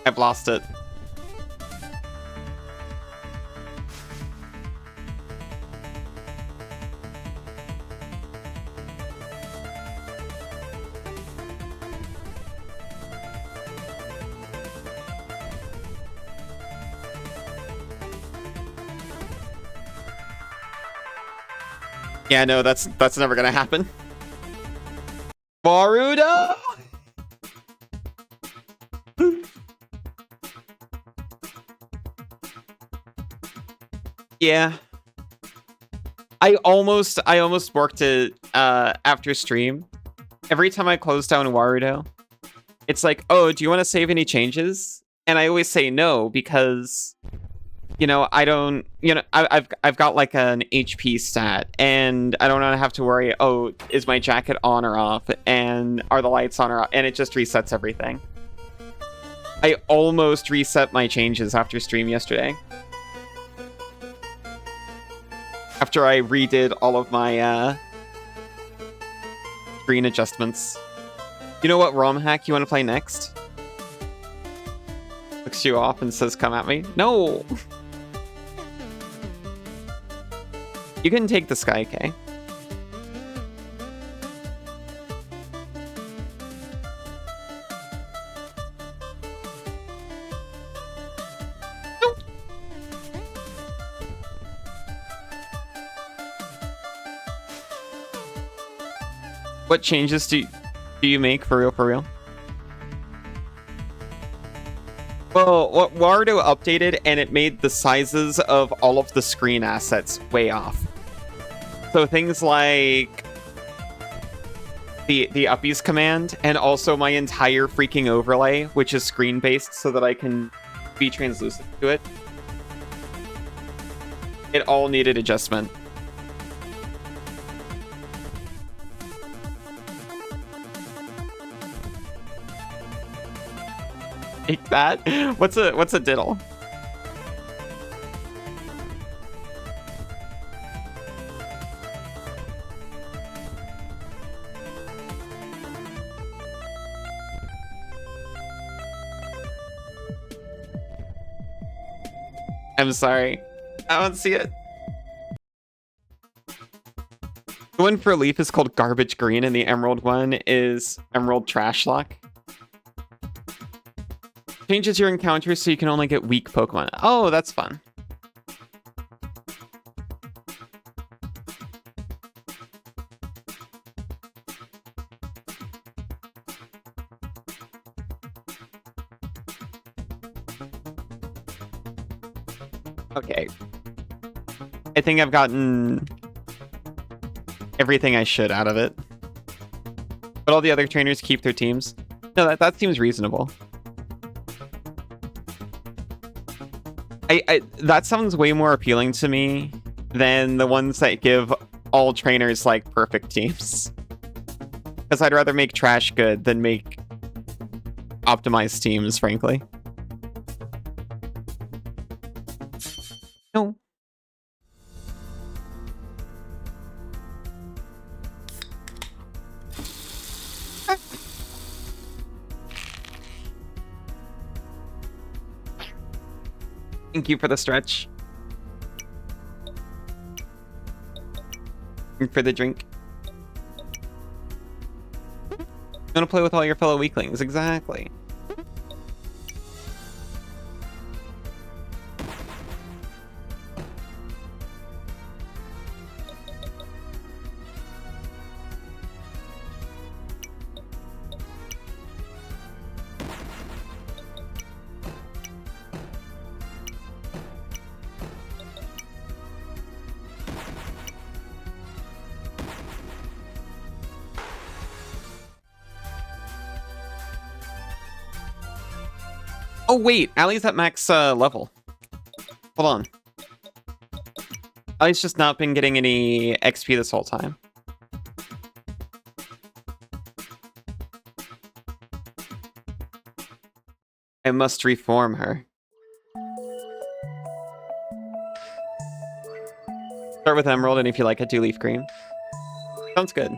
I've lost it. Yeah, no, that's never gonna happen. Warudo! Yeah. I almost worked it after stream. Every time I close down Warudo, it's like, oh, do you want to save any changes? And I always say no because, you know, I don't, you know, I've got like an HP stat, and I don't want to have to worry. Oh, is my jacket on or off? And are the lights on or off? And it just resets everything. I almost reset my changes after stream yesterday. After I redid all of my screen adjustments. You know what ROM hack you want to play next? Looks you off and says, come at me. No! You can take the Sky K. What changes do you make for real? Well, what Warudo updated, and it made the sizes of all of the screen assets way off. So things like the uppies command, and also my entire freaking overlay, which is screen based, so that I can be translucent to it. It all needed adjustment. Take that? What's a diddle? I'm sorry. I don't see it. The one for Leaf is called Garbage Green, and the Emerald one is Emerald Trash Lock. Changes your encounters so you can only get weak Pokemon. Oh, that's fun. Okay. I think I've gotten everything I should out of it. But all the other trainers keep their teams. No, that seems reasonable. That sounds way more appealing to me than the ones that give all trainers like perfect teams. Because I'd rather make trash good than make optimized teams, frankly. No. Thank you for the stretch. And for the drink. You want to play with all your fellow weaklings, exactly. Oh wait, Allie's at max level. Hold on. Allie's just not been getting any XP this whole time. I must reform her. Start with Emerald, and if you like it, do Leaf Green. Sounds good.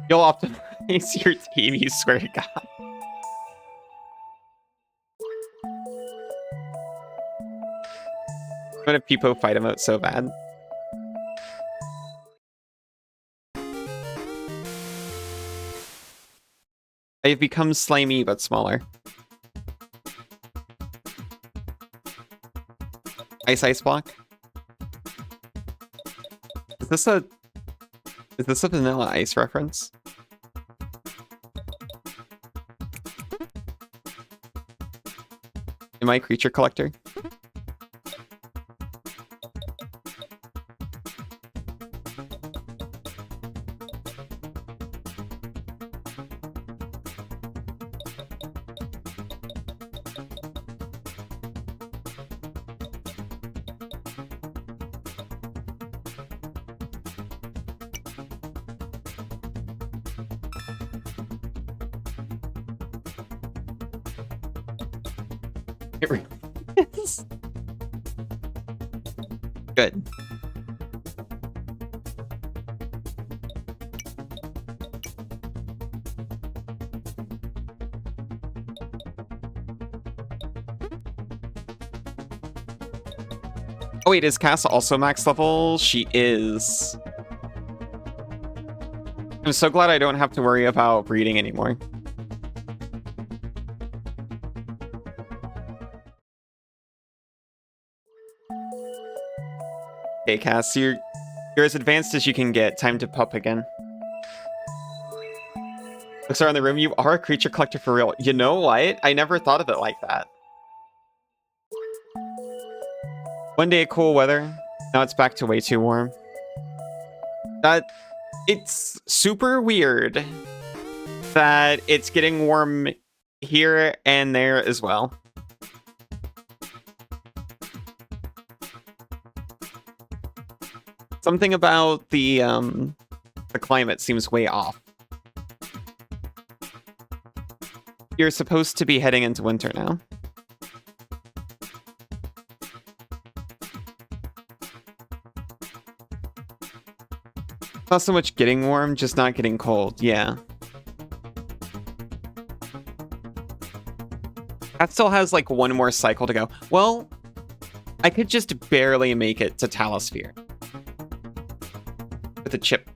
You'll optimize your team, you swear to God. I want to Peepo fight emote so bad. I've become slimy but smaller. Ice block. Is this a Is this a Vanilla Ice reference? Am I a creature collector? It really is. Good. Oh wait, is Cass also max level? She is. I'm so glad I don't have to worry about breeding anymore. Okay, Cass, you're as advanced as you can get. Time to pup again. Looks around the room. You are a creature collector for real. You know what? I never thought of it like that. One day cool weather. Now it's back to way too warm. It's super weird that it's getting warm here and there as well. Something about the climate seems way off. You're supposed to be heading into winter now. Not so much getting warm, just not getting cold. Yeah. That still has like one more cycle to go. Well, I could just barely make it to Talosphere with a chip.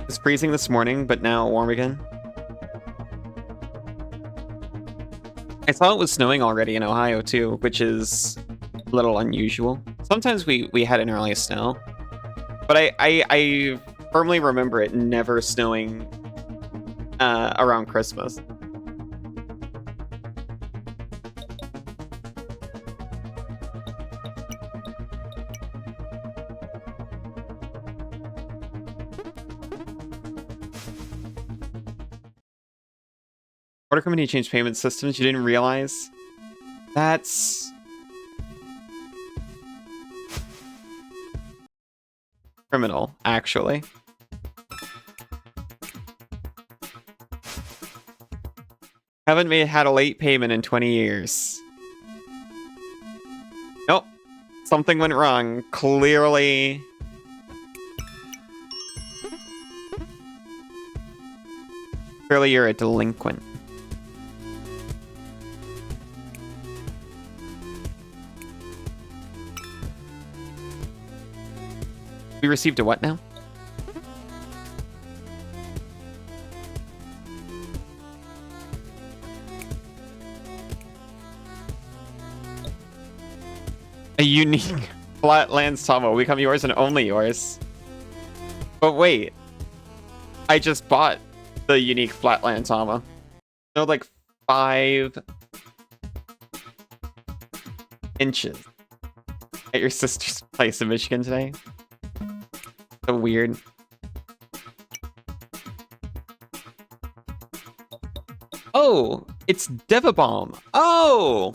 It's freezing this morning, but now warm again. I saw it was snowing already in Ohio too, which is a little unusual. Sometimes we had an early snow, but I firmly remember it never snowing around Christmas. Water company changed payment systems. You didn't realize? That's criminal, actually. Haven't had a late payment in 20 years. Nope. Something went wrong. Clearly. Clearly you're a delinquent. We received a what now? A unique Flatland Tama will become yours and only yours. But wait. I just bought the unique Flatland Tama. No, like 5 inches at your sister's place in Michigan today. So weird. Oh, it's Devabomb. Oh!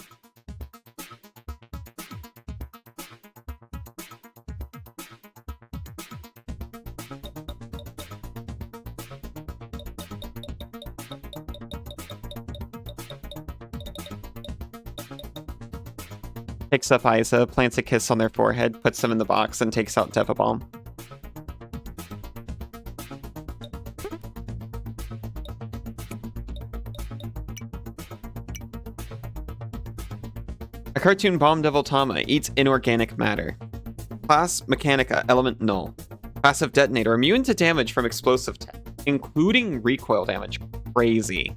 Picks up Isa, plants a kiss on their forehead, puts them in the box, and takes out Devabomb. A cartoon bomb devil Tama eats inorganic matter. Class Mechanica, element null. Passive detonator, immune to damage from explosive tech, including recoil damage. Crazy.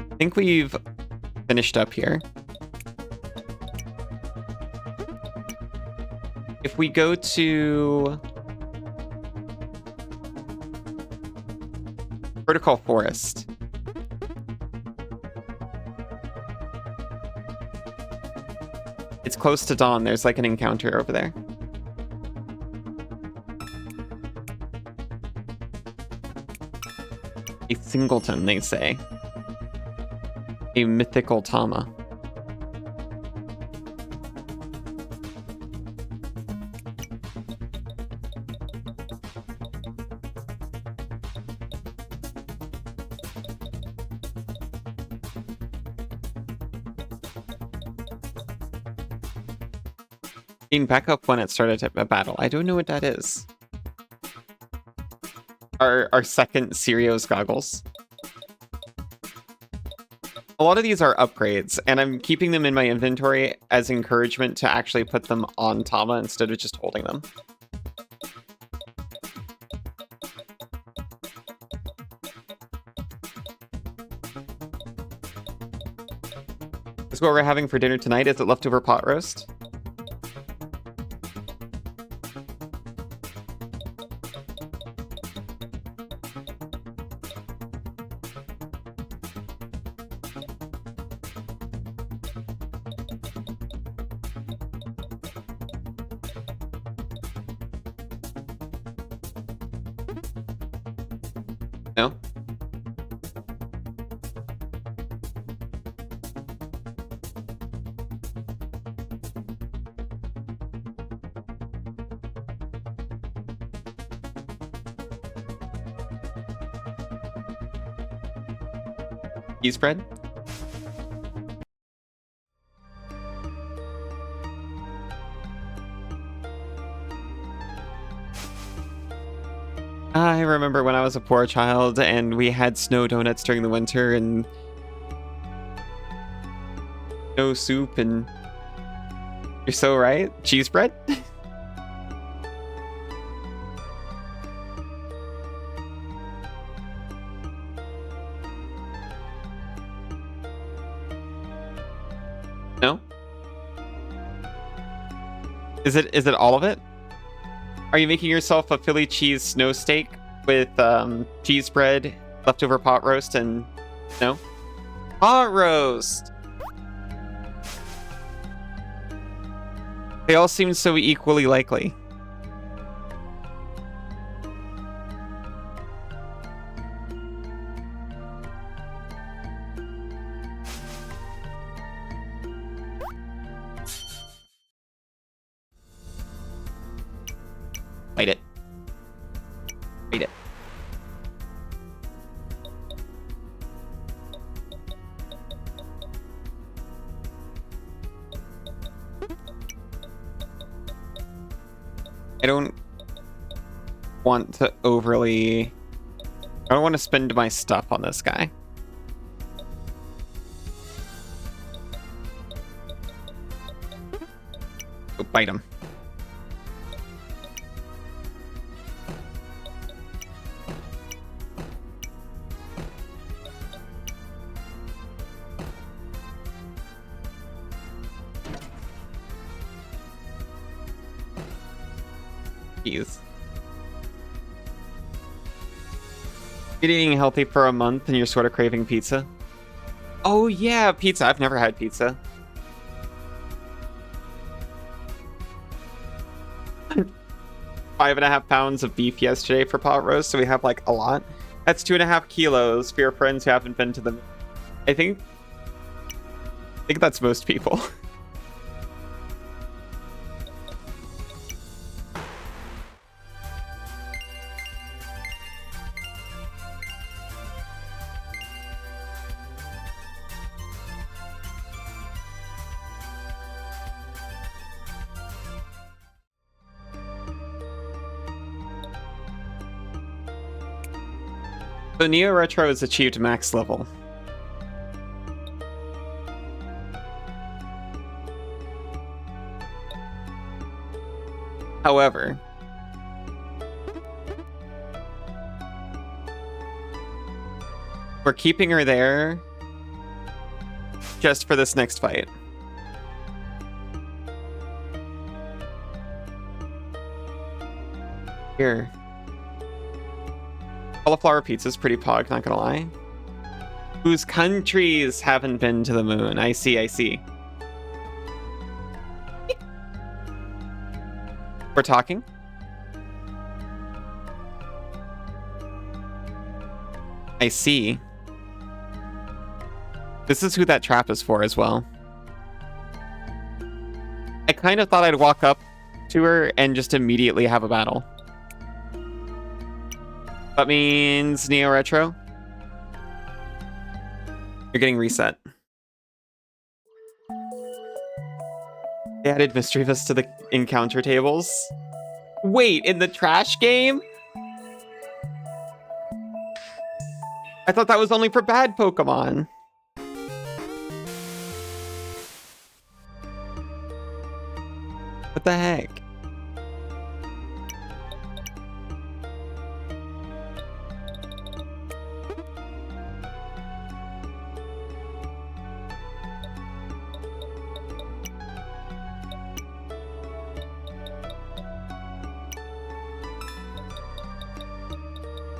I think we've finished up here. If we go to Protocol Forest, it's close to dawn. There's like an encounter over there. A singleton, they say. A mythical Tama. Being back up when it started a battle. I don't know what that is. Our second Sirius goggles. A lot of these are upgrades, and I'm keeping them in my inventory as encouragement to actually put them on Tama instead of just holding them. This is what we're having for dinner tonight. Is it leftover pot roast? No? Cheese bread? I remember when I was a poor child and we had snow donuts during the winter and no soup, and you're so right. Cheese bread? No? Is it all of it? Are you making yourself a Philly cheese snow steak with cheese bread, leftover pot roast, and no? Pot roast! They all seem so equally likely. Bite it. Bite it. I don't want to overly... I don't want to spend my stuff on this guy. Go bite him. Jeez. Been eating healthy for a month and you're sort of craving pizza? Oh yeah, pizza. I've never had pizza. $5.5 pounds of beef yesterday for pot roast, so we have like a lot. That's 2.5 kilos for your friends who haven't been to the... I think that's most people. So Neo Retro has achieved max level. However, we're keeping her there just for this next fight. Here. Cauliflower pizza's pretty pog, not gonna lie. Whose countries haven't been to the moon? I see, I see. We're talking? I see. This is who that trap is for as well. I kind of thought I'd walk up to her and just immediately have a battle. That means Neo Retro. You're getting reset. They added Mischievous to the encounter tables. Wait, in the trash game? I thought that was only for bad Pokemon. What the heck?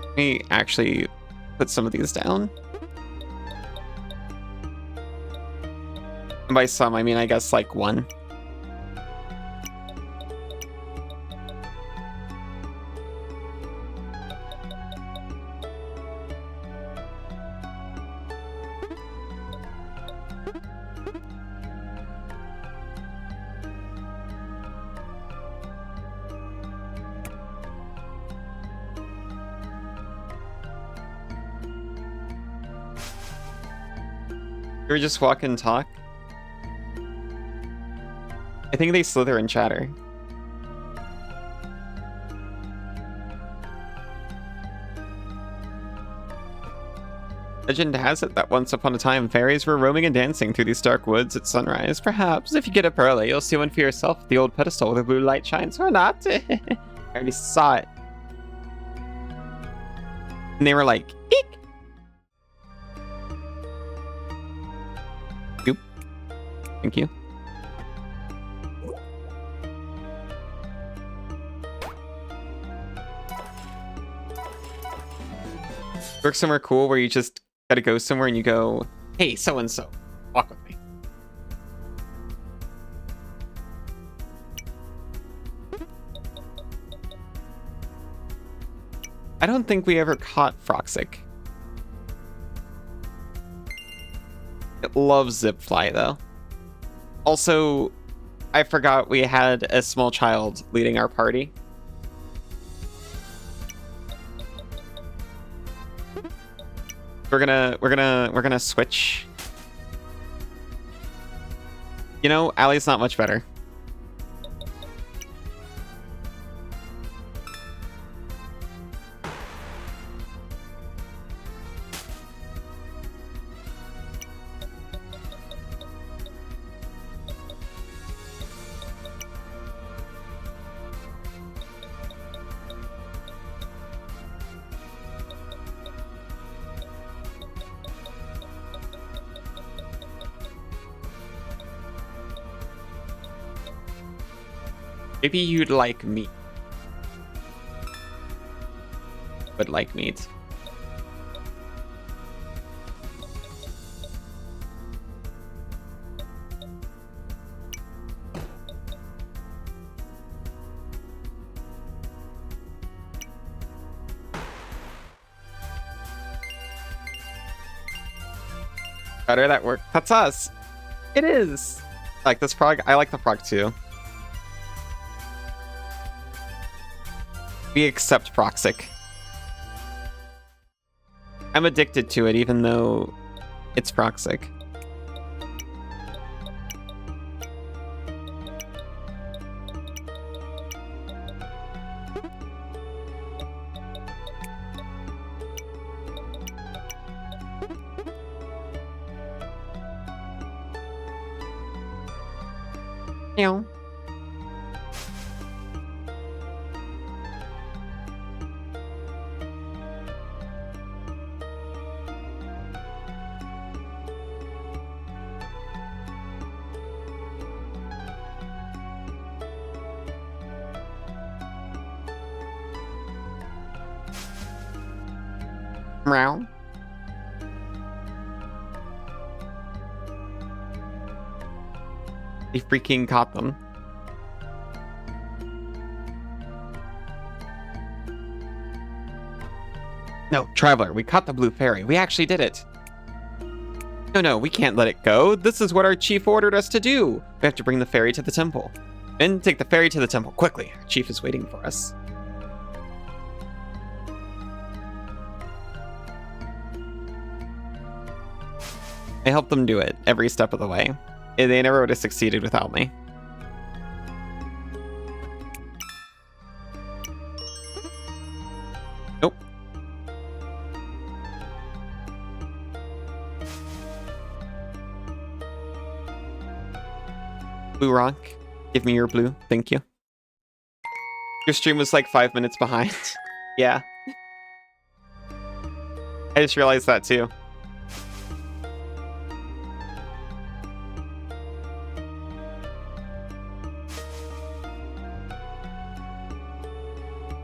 Let me actually put some of these down. And by some, I mean, I guess like one. Or just walk and talk? I think they slither and chatter. Legend has it that once upon a time, fairies were roaming and dancing through these dark woods at sunrise. Perhaps, if you get up early, you'll see one for yourself at the old pedestal where the blue light shines, or not. I already saw it. And they were like, eek! Thank you. Work somewhere cool where you just gotta go somewhere and you go, hey, so-and-so, walk with me. I don't think we ever caught Froxic. It loves Zipfly, though. Also, I forgot we had a small child leading our party. We're gonna switch. You know, Allie's not much better. Maybe you'd like meat. Would like meat. Better that work. That's us. It is. I like this prog. I like the prog too. We accept Proxic. I'm addicted to it, even though it's Proxic. Meow. Meow. He freaking caught them. No, Traveler, we caught the blue fairy. We actually did it. No, we can't let it go. This is what our chief ordered us to do. We have to bring the fairy to the temple. Then take the fairy to the temple, quickly. Our chief is waiting for us. I helped them do it every step of the way. They never would have succeeded without me. Nope. Blue rock, give me your blue, thank you. Your stream was like 5 minutes behind. Yeah. I just realized that too.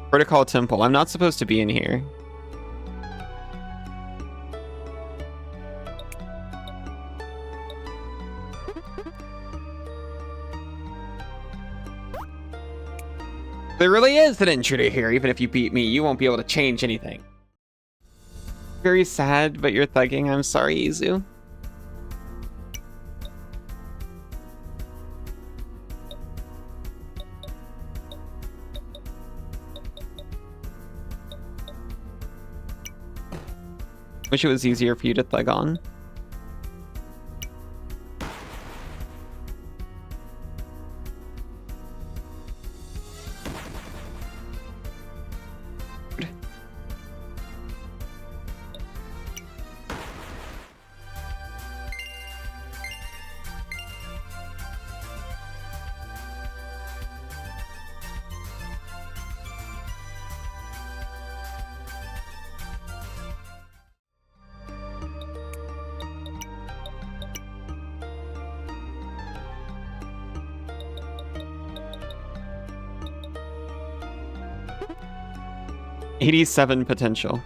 Protocol Temple. I'm not supposed to be in here. There really is an intruder here. Even if you beat me, you won't be able to change anything. Very sad, but you're thugging. I'm sorry, Izu. Wish it was easier for you to thug on. $87 potential.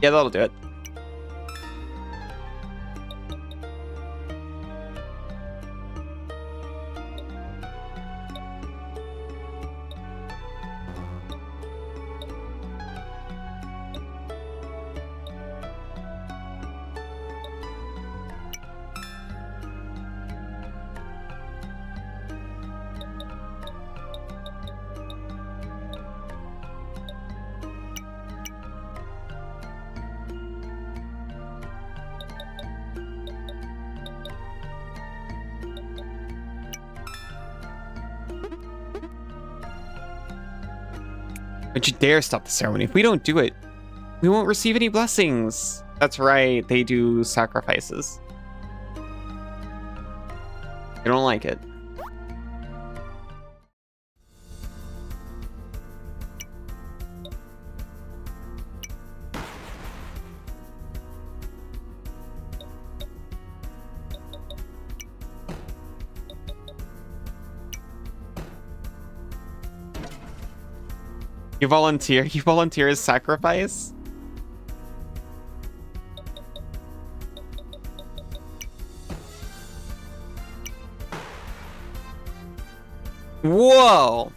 Yeah, that'll do it. Don't you dare stop the ceremony. If we don't do it, we won't receive any blessings. That's right, they do sacrifices. I don't like it. You volunteer? You volunteer as sacrifice? Whoa!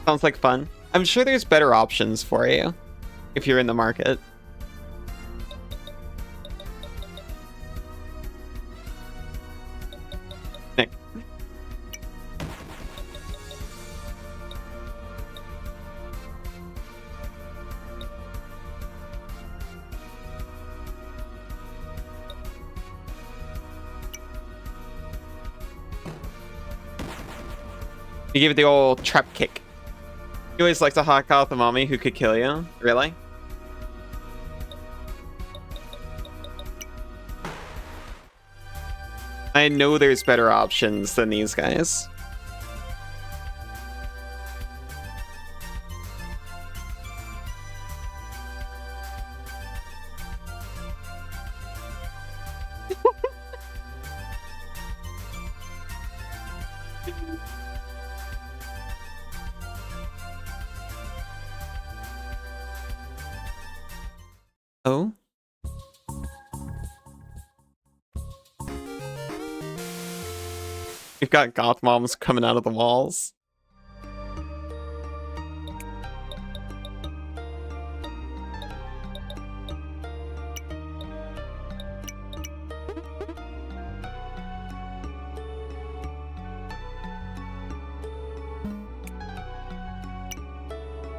Sounds like fun. I'm sure there's better options for you if you're in the market. Nick. You give it the old trap kick. You always like to hawk out the mommy who could kill you. Really? I know there's better options than these guys. Oh? We've got goth moms coming out of the walls.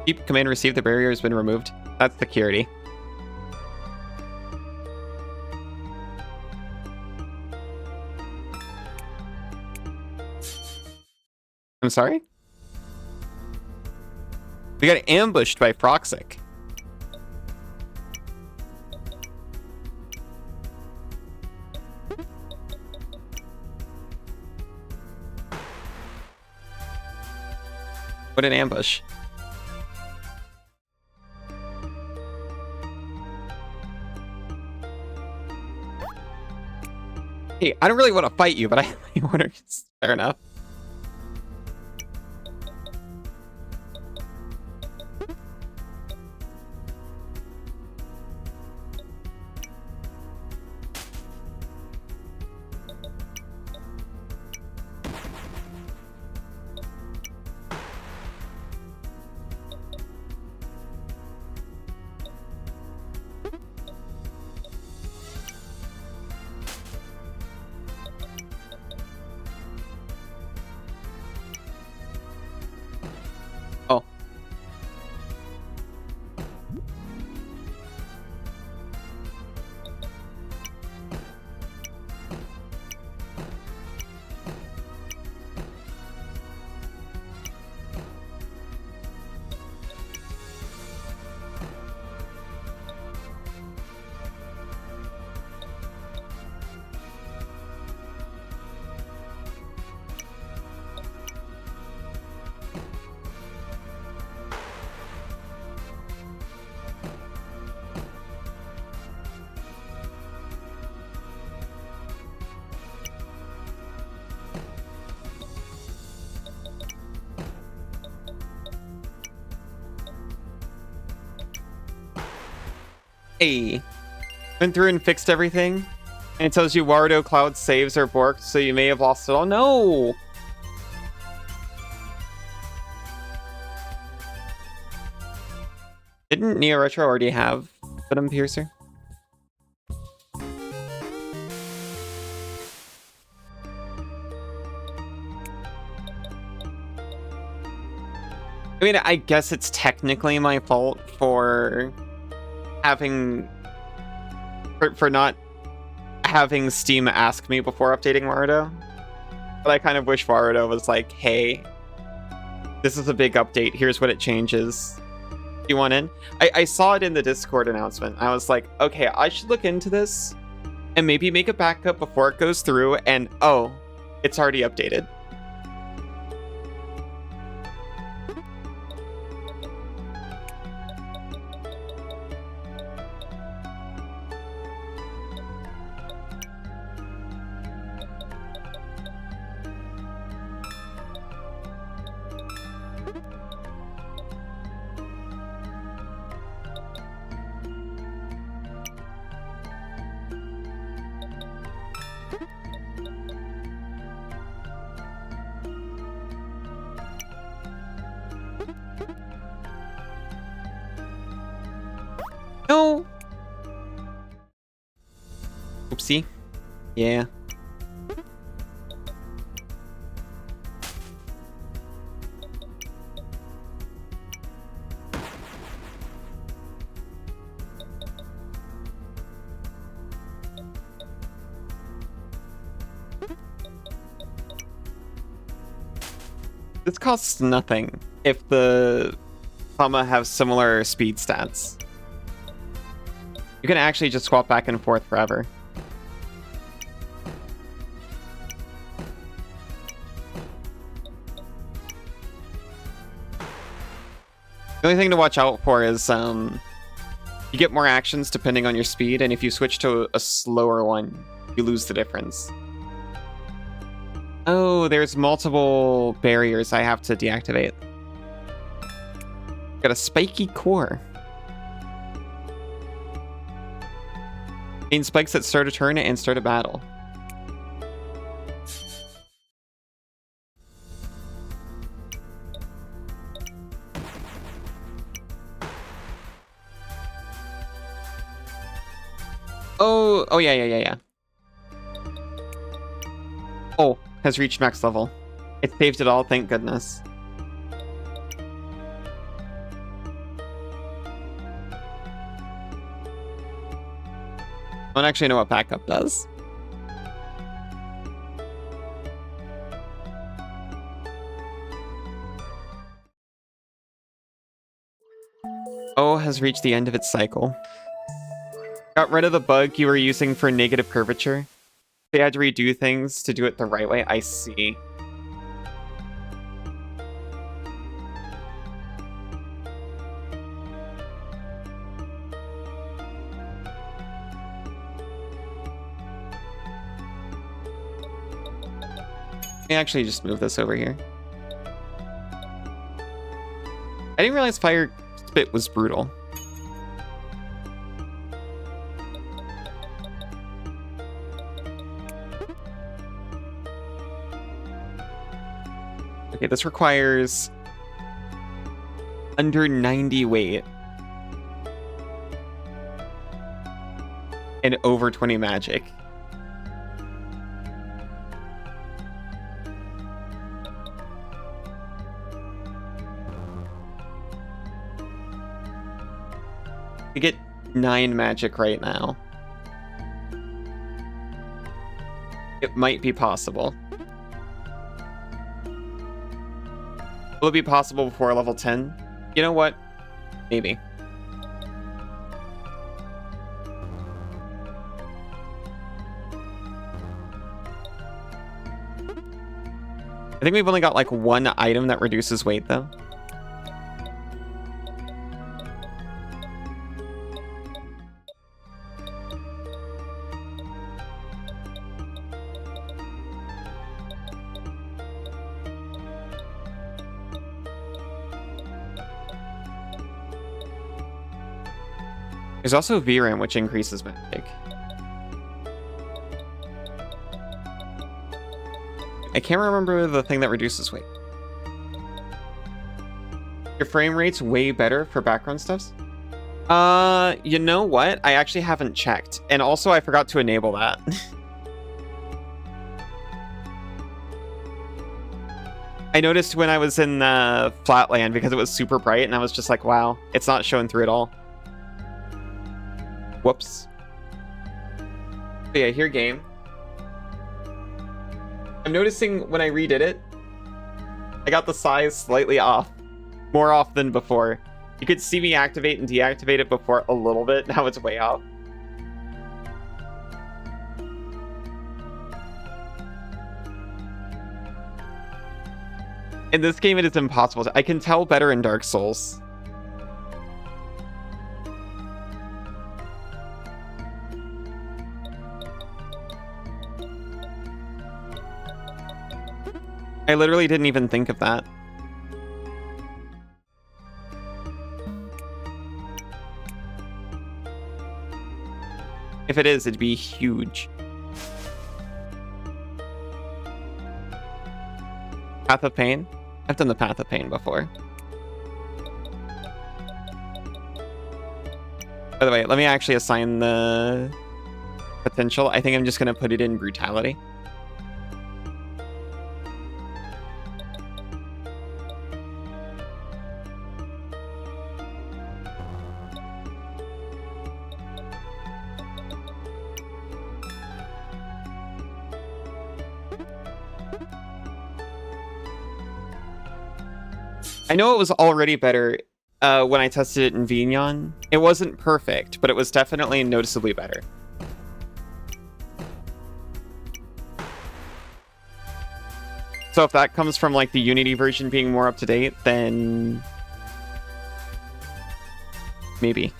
Keep command received. The barrier has been removed. That's security. I'm sorry? We got ambushed by Froxic. What an ambush. Hey, I don't really want to fight you, but I order. Fair enough. Oh. Hey, went through and fixed everything, and it tells you Warudo Cloud saves are borked, so you may have lost it all. No! Didn't Neo Retro already have Venom Piercer? I mean, I guess it's technically my fault for having for not having Steam ask me before updating Warudo. But I kind of wish Warudo was like, hey, this is a big update, here's what it changes. Do you want in? I saw it in the Discord announcement. I was like, okay, I should look into this and maybe make a backup before it goes through, and oh, it's already updated. No. Oopsie. Yeah. This costs nothing if the Fama have similar speed stats. You can actually just swap back and forth forever. The only thing to watch out for is you get more actions depending on your speed, and if you switch to a slower one, you lose the difference. Oh, there's multiple barriers I have to deactivate. Got a spiky core. Gain spikes at start a turn and start a battle. Oh yeah. Oh, has reached max level. It saved it all, thank goodness. I don't actually know what backup does. Oh, has reached the end of its cycle. Got rid of the bug you were using for negative curvature. They had to redo things to do it the right way. I see. Let me actually just move this over here. I didn't realize Fire Spit was brutal. Okay, this requires under 90 weight and over 20 magic. I get 9 magic right now. It might be possible. Will it be possible before level 10? You know what? Maybe. I think we've only got like one item that reduces weight though. There's also VRAM, which increases magic. I can't remember the thing that reduces weight. Your frame rate's way better for background stuffs? You know what? I actually haven't checked. And also, I forgot to enable that. I noticed when I was in Flatland because it was super bright, and I was just like, wow, it's not showing through at all. Whoops. But yeah, here game. I'm noticing when I redid it, I got the size slightly off. More off than before. You could see me activate and deactivate it before a little bit. Now it's way off. In this game, it is impossible. I can tell better in Dark Souls. I literally didn't even think of that. If it is, it'd be huge. Path of Pain? I've done the Path of Pain before. By the way, let me actually assign the potential. I think I'm just going to put it in Brutality. I know it was already better when I tested it in Vignon. It wasn't perfect, but it was definitely noticeably better. So if that comes from like the Unity version being more up to date, then maybe.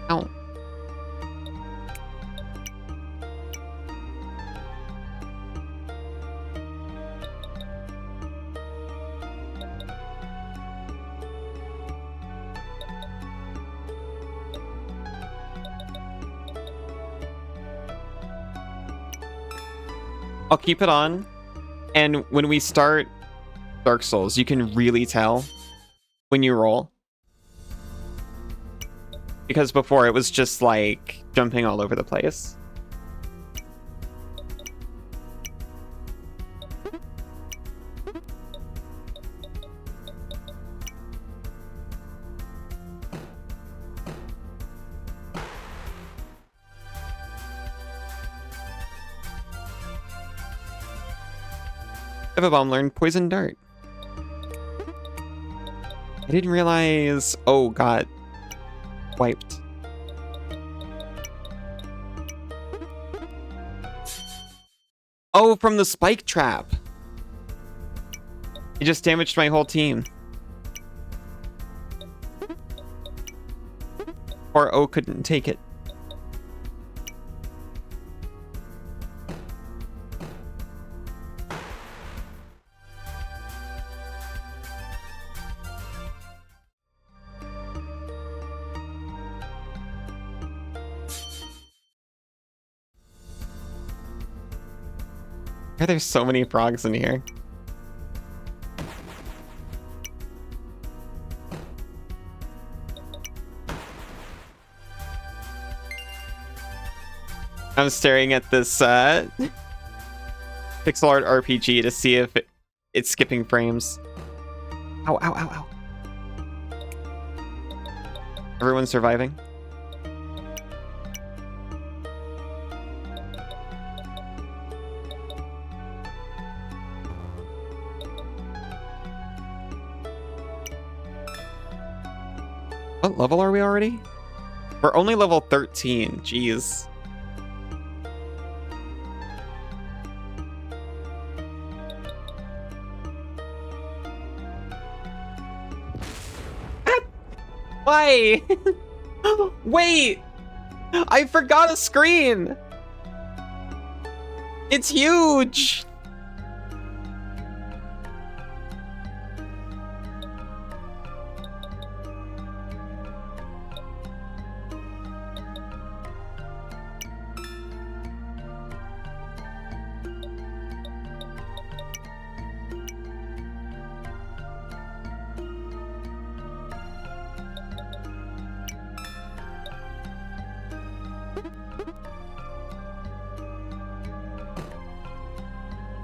Ow. I'll keep it on, and when we start Dark Souls, you can really tell when you roll. Because before it was just like jumping all over the place. Bomb learned Poison Dart. I didn't realize... Oh, God. Wiped. Oh, from the spike trap. It just damaged my whole team. Or O couldn't take it. Why are there so many frogs in here? I'm staring at this pixel art RPG to see if it's skipping frames. Ow, ow, ow, ow. Everyone's surviving? What level are we already? We're only level 13. Jeez. Why? Wait! I forgot a screen! It's huge!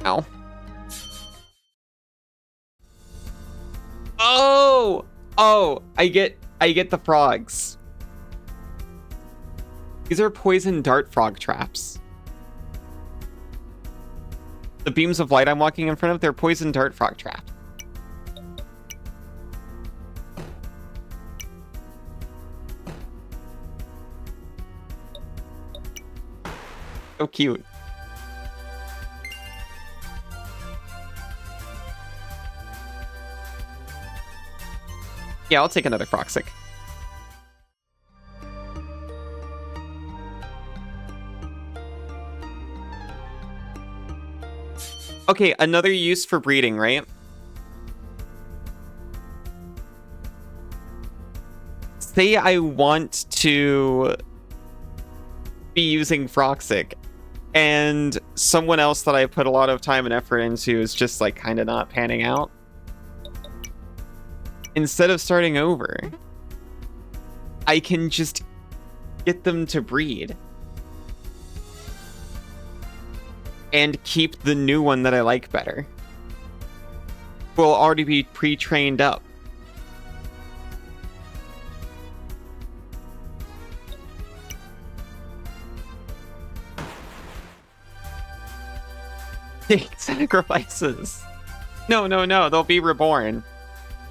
Ow. Oh! Oh, I get the frogs. These are poison dart frog traps. The beams of light I'm walking in front of, they're poison dart frog trap. So cute. Yeah, I'll take another Froxic. Okay, another use for breeding, right? Say I want to be using Froxic, and someone else that I put a lot of time and effort into is just like kind of not panning out. Instead of starting over, I can just get them to breed and keep the new one that I like better. Will already be pre-trained up. Take sacrifices. No, no, no. They'll be reborn.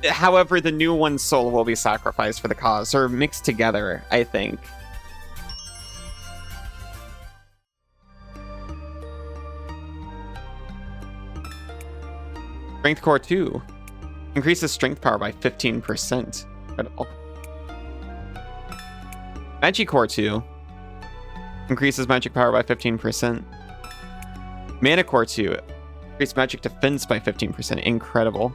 However, the new one's soul will be sacrificed for the cause, or mixed together, I think. Strength Core 2. Increases strength power by 15%. Incredible. Magic Core 2. Increases magic power by 15%. Mana Core 2. Increases magic defense by 15%. Incredible.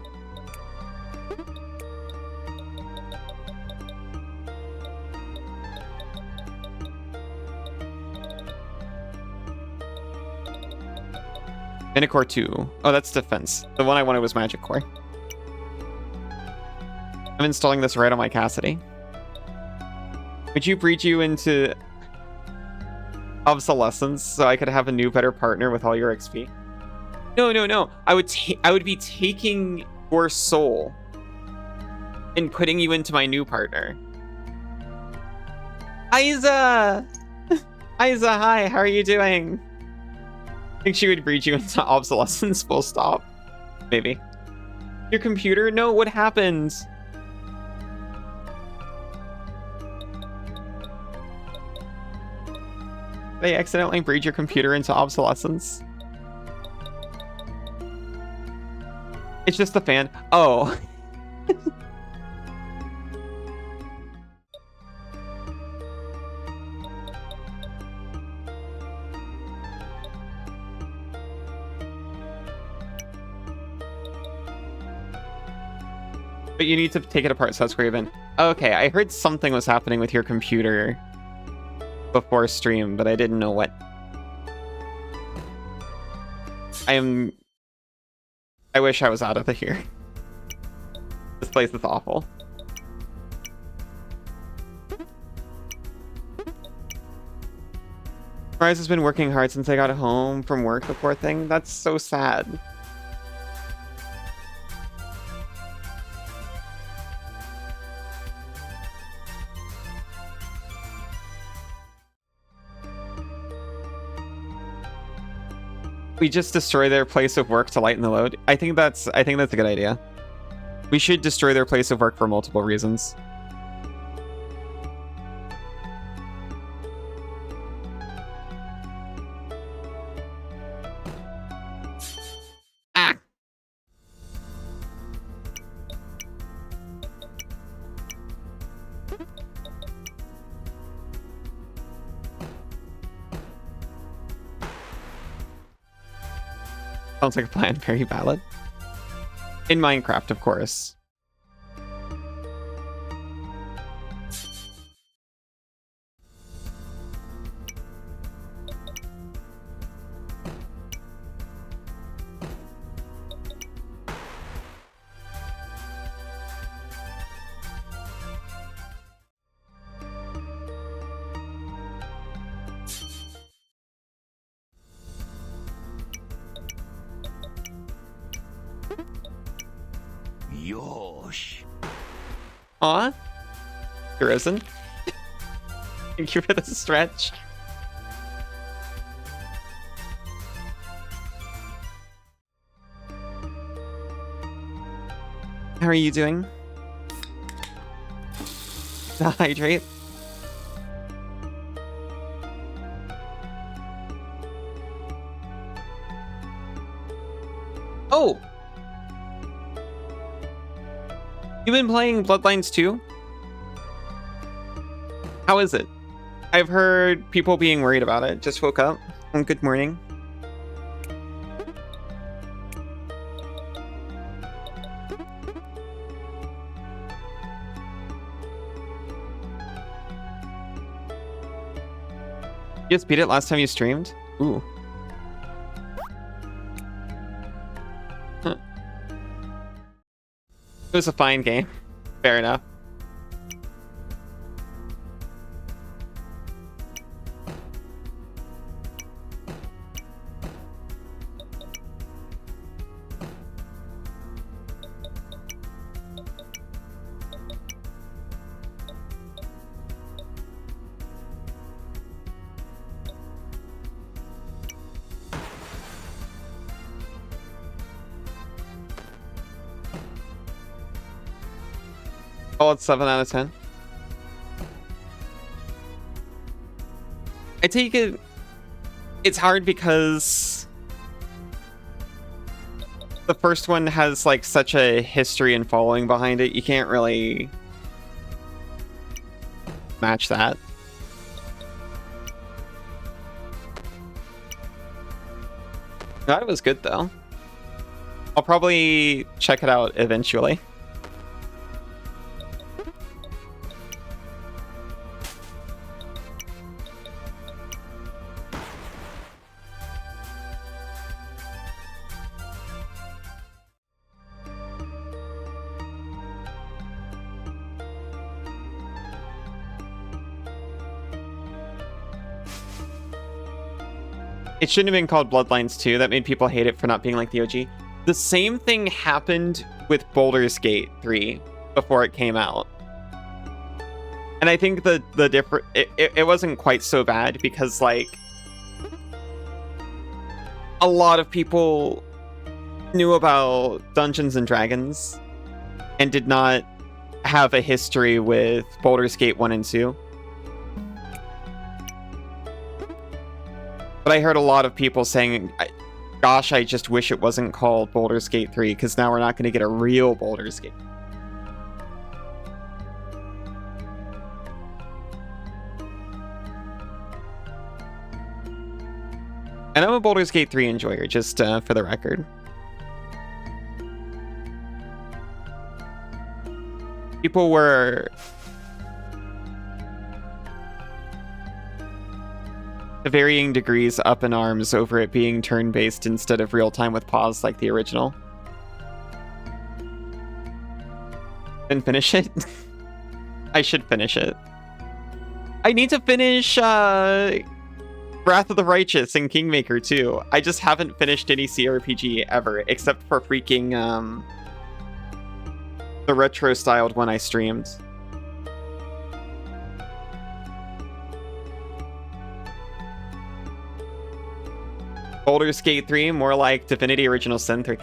Mana Core 2. Oh, that's defense. The one I wanted was Magic Core. I'm installing this right on my Cassidy. Would you breed you into obsolescence so I could have a new, better partner with all your XP? No, no, no. I would be taking your soul and putting you into my new partner. Aiza! Aiza, hi. How are you doing? I think she would breed you into obsolescence. Full stop. Maybe. Your computer? No, what happened? They accidentally breed your computer into obsolescence. It's just the fan. Oh. But you need to take it apart, so that's Raven. Okay, I heard something was happening with your computer before stream, but I didn't know what. I wish I was out of here. This place is awful. Rise has been working hard since I got home from work, the poor thing. That's so sad. We just destroy their place of work to lighten the load. I think that's a good idea. We should destroy their place of work for multiple reasons. Ah! Sounds like a plan, very valid. In Minecraft, of course. Yosh. Aw. You're risen. Thank you for the stretch. How are you doing? Hydrate. Oh! You've been playing Bloodlines 2? How is it? I've heard people being worried about it. Just woke up. Good morning. You just beat it last time you streamed? Ooh. Huh. It was a fine game. Fair enough. Oh, it's 7 out of 10. I take it... It's hard because... the first one has, like, such a history and following behind it. You can't really... match that. That was good, though. I'll probably check it out eventually. It shouldn't have been called Bloodlines 2. That made people hate it for not being like the OG. The same thing happened with Baldur's Gate 3 before it came out. And I think the different... It wasn't quite so bad because, like... a lot of people knew about Dungeons and Dragons and did not have a history with Baldur's Gate 1 and 2. But I heard a lot of people saying, gosh, I just wish it wasn't called Baldur's Gate 3, because now we're not going to get a real Baldur's Gate. And I'm a Baldur's Gate 3 enjoyer, just for the record. People were... to varying degrees up in arms over it being turn-based instead of real-time with pause like the original. Then finish it? I should finish it. I need to finish Wrath of the Righteous and Kingmaker too. I just haven't finished any CRPG ever, except for freaking the retro-styled one I streamed. Baldur's Gate 3, more like Divinity Original Sin 3.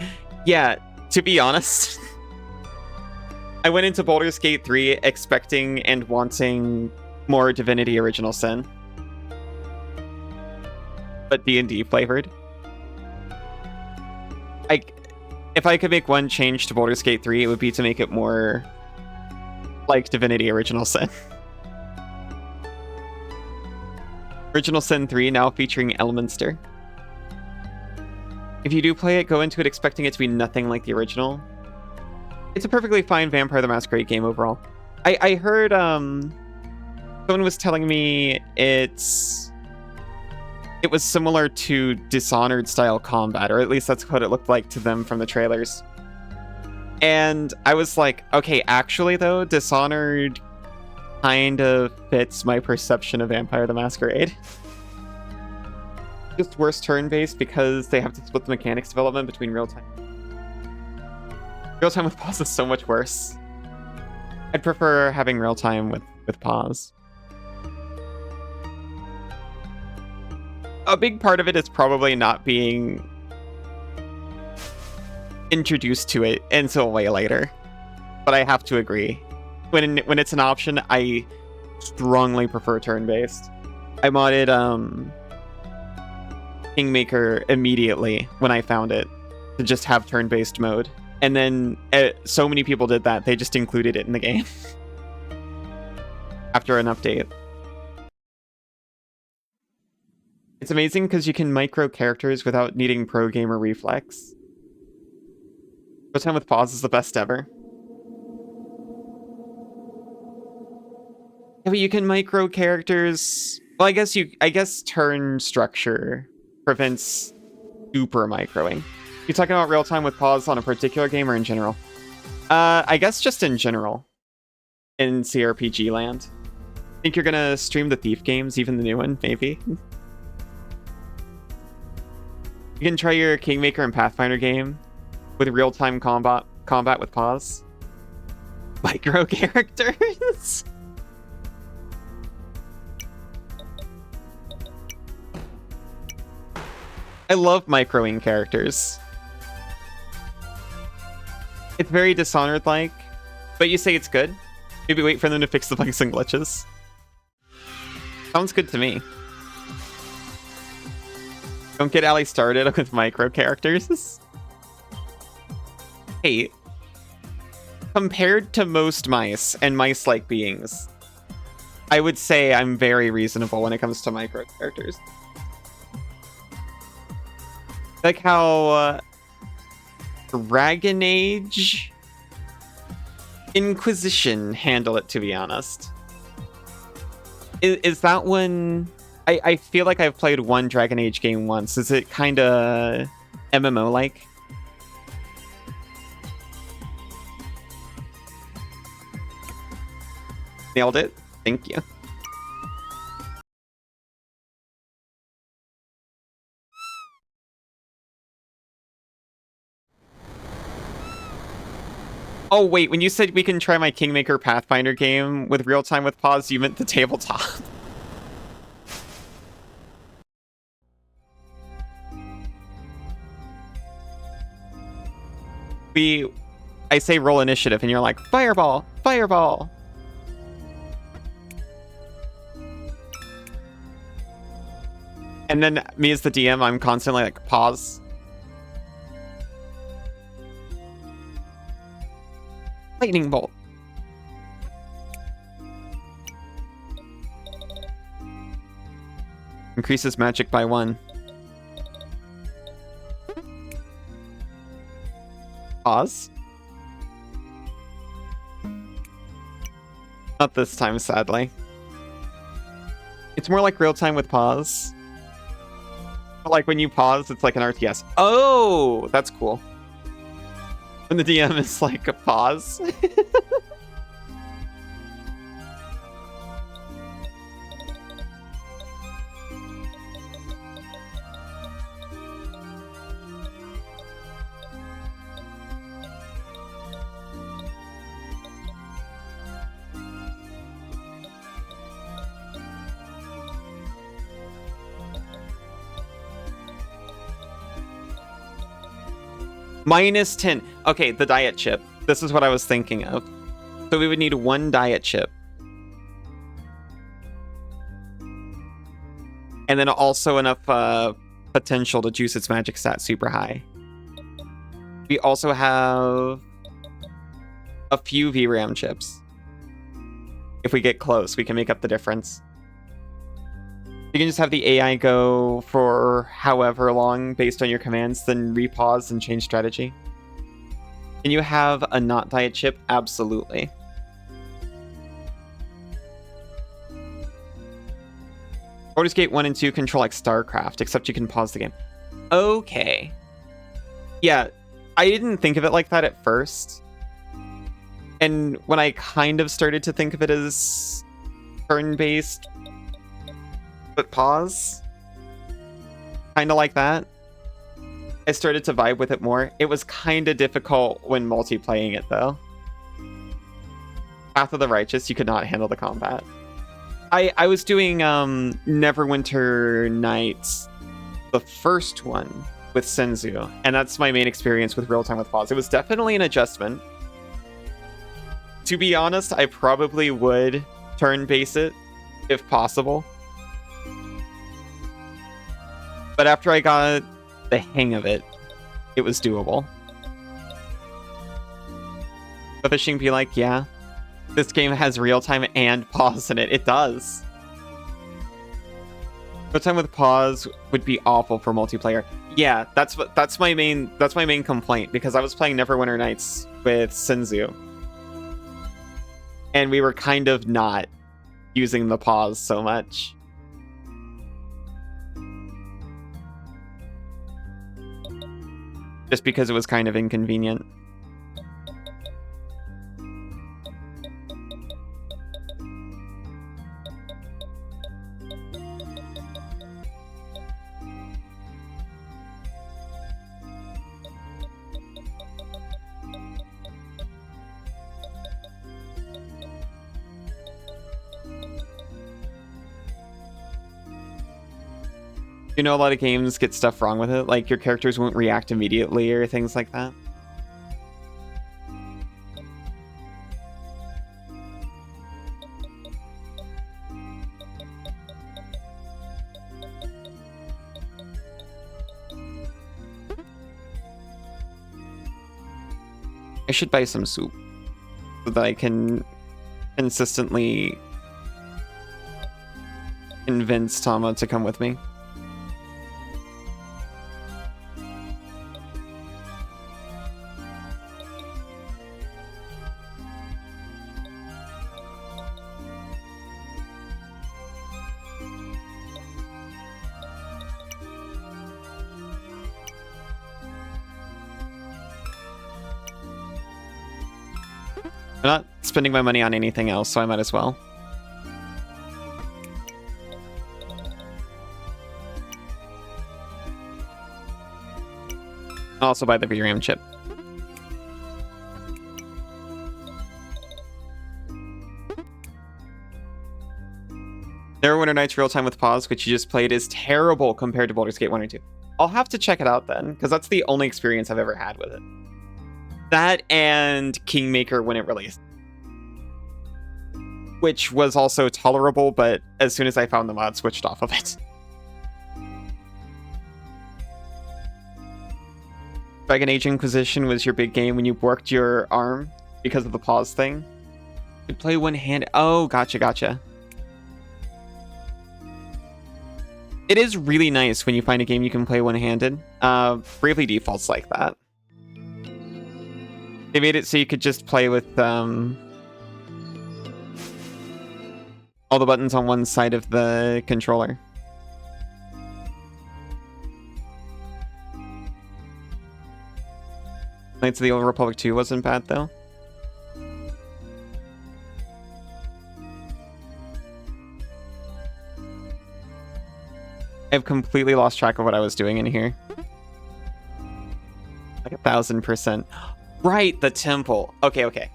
Yeah, to be honest, I went into Baldur's Gate 3 expecting and wanting more Divinity Original Sin, but D&D flavored. If I could make one change to Baldur's Gate 3, it would be to make it more like Divinity Original Sin. Original Sin 3 now featuring Elminster. If you do play it, go into it expecting it to be nothing like the original. It's a perfectly fine Vampire the Masquerade game overall. I heard someone was telling me it was similar to Dishonored style combat, or at least that's what it looked like to them from the trailers. And I was like, okay, actually though, Dishonored kind of fits my perception of Vampire the Masquerade. Just worse turn-based because they have to split the mechanics development between real-time. Real-time with pause is so much worse. I'd prefer having real-time with pause. A big part of it is probably not being introduced to it until way later. But I have to agree. When it's an option, I strongly prefer turn-based. I modded Kingmaker immediately when I found it to just have turn-based mode. And then so many people did that, they just included it in the game after an update. It's amazing because you can micro characters without needing pro gamer reflex. But time with pause is the best ever. Yeah, but you can micro characters. Well, I guess turn structure prevents super microing. You talking about real time with pause on a particular game or in general? I guess just in general. In CRPG land. Think you're gonna stream the Thief games, even the new one, maybe? You can try your Kingmaker and Pathfinder game with real-time combat with pause. Micro characters? I love microing characters. It's very Dishonored-like, but you say it's good? Maybe wait for them to fix the bugs and glitches. Sounds good to me. Don't get Ali started with micro characters. Hey, compared to most mice and mice-like beings, I would say I'm very reasonable when it comes to micro characters. Like how Dragon Age Inquisition handle it, to be honest. Is that one... I feel like I've played one Dragon Age game once. Is it kind of MMO-like? Nailed it. Thank you. Oh, wait, when you said we can try my Kingmaker Pathfinder game with real-time with pause, you meant the tabletop. I say roll initiative, and you're like, fireball, fireball. And then me as the DM, I'm constantly like, pause. Lightning bolt. Increases magic by 1. Pause. Not this time, sadly. It's more like real time with pause. But like when you pause, it's like an RTS. Oh, that's cool. When the DM is like a pause. Minus 10. Okay, the diet chip. This is what I was thinking of. So we would need 1 diet chip. And then also enough potential to juice its magic stat super high. We also have a few VRAM chips. If we get close, we can make up the difference. You can just have the AI go for however long based on your commands, then repause and change strategy. Can you have a not diet chip? Absolutely. Baldur's Gate 1 and 2 control like StarCraft, except you can pause the game. Okay. Yeah, I didn't think of it like that at first. And when I kind of started to think of it as turn-based, but pause, kind of like that, I started to vibe with it more. It was kind of difficult when multiplaying it, though. Path of the Righteous, you could not handle the combat. I was doing Neverwinter Nights, the first one, with Senzu, and that's my main experience with real-time with pause. It was definitely an adjustment. To be honest, I probably would turn-base it, if possible. But after I got the hang of it, it was doable. The fishing be like, yeah, this game has real-time and pause in it. It does. Real-time with pause would be awful for multiplayer. Yeah, that's my main complaint, because I was playing Neverwinter Nights with Senzu, and we were kind of not using the pause so much. Just because it was kind of inconvenient. You know, a lot of games get stuff wrong with it, like your characters won't react immediately or things like that. should buy some soup so that I can consistently convince Tama to come with me. I'm not spending my money on anything else, so I might as well. I'll also buy the VRAM chip. Neverwinter Nights Real Time with Pause, which you just played, is terrible compared to Baldur's Gate 1 or 2. I'll have to check it out then, because that's the only experience I've ever had with it. That and Kingmaker when it released. Which was also tolerable, but as soon as I found the mod, switched off of it. Dragon Age Inquisition was your big game when you worked your arm because of the pause thing. You could play one-handed. Oh, gotcha. It is really nice when you find a game you can play one-handed. Bravely Default's like that. They made it so you could just play with all the buttons on one side of the controller. Knights of the Old Republic 2 wasn't bad, though. I've completely lost track of what I was doing in here. Like 1,000%. Right, the temple. Okay.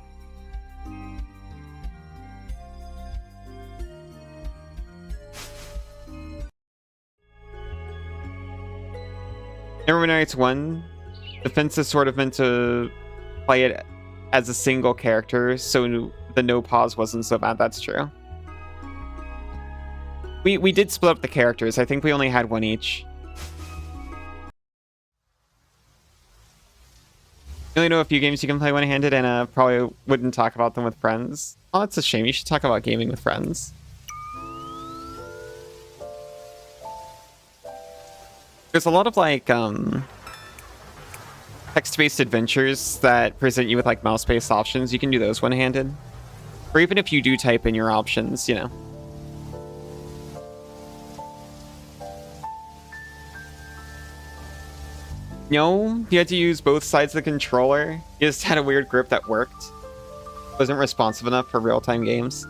Neverwinter Nights 1, Defense is sort of meant to play it as a single character, so the no pause wasn't so bad. That's true. We did split up the characters. I think we only had one each. I only know a few games you can play one-handed, and probably wouldn't talk about them with friends. Oh, that's a shame. You should talk about gaming with friends. There's a lot of, like, text-based adventures that present you with, like, mouse-based options. You can do those one-handed. Or even if you do type in your options, you know. No, you had to use both sides of the controller. You just had a weird grip that worked. Wasn't responsive enough for real-time games.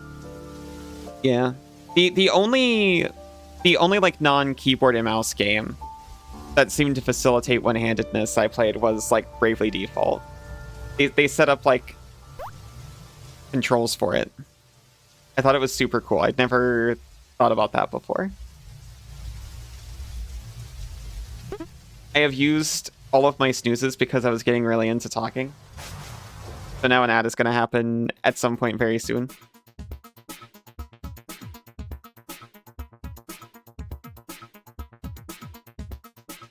Yeah. The only like non-keyboard and mouse game that seemed to facilitate one-handedness I played was like Bravely Default. They set up like controls for it. I thought it was super cool. I'd never thought about that before. I have used all of my snoozes because I was getting really into talking. So now an ad is going to happen at some point very soon.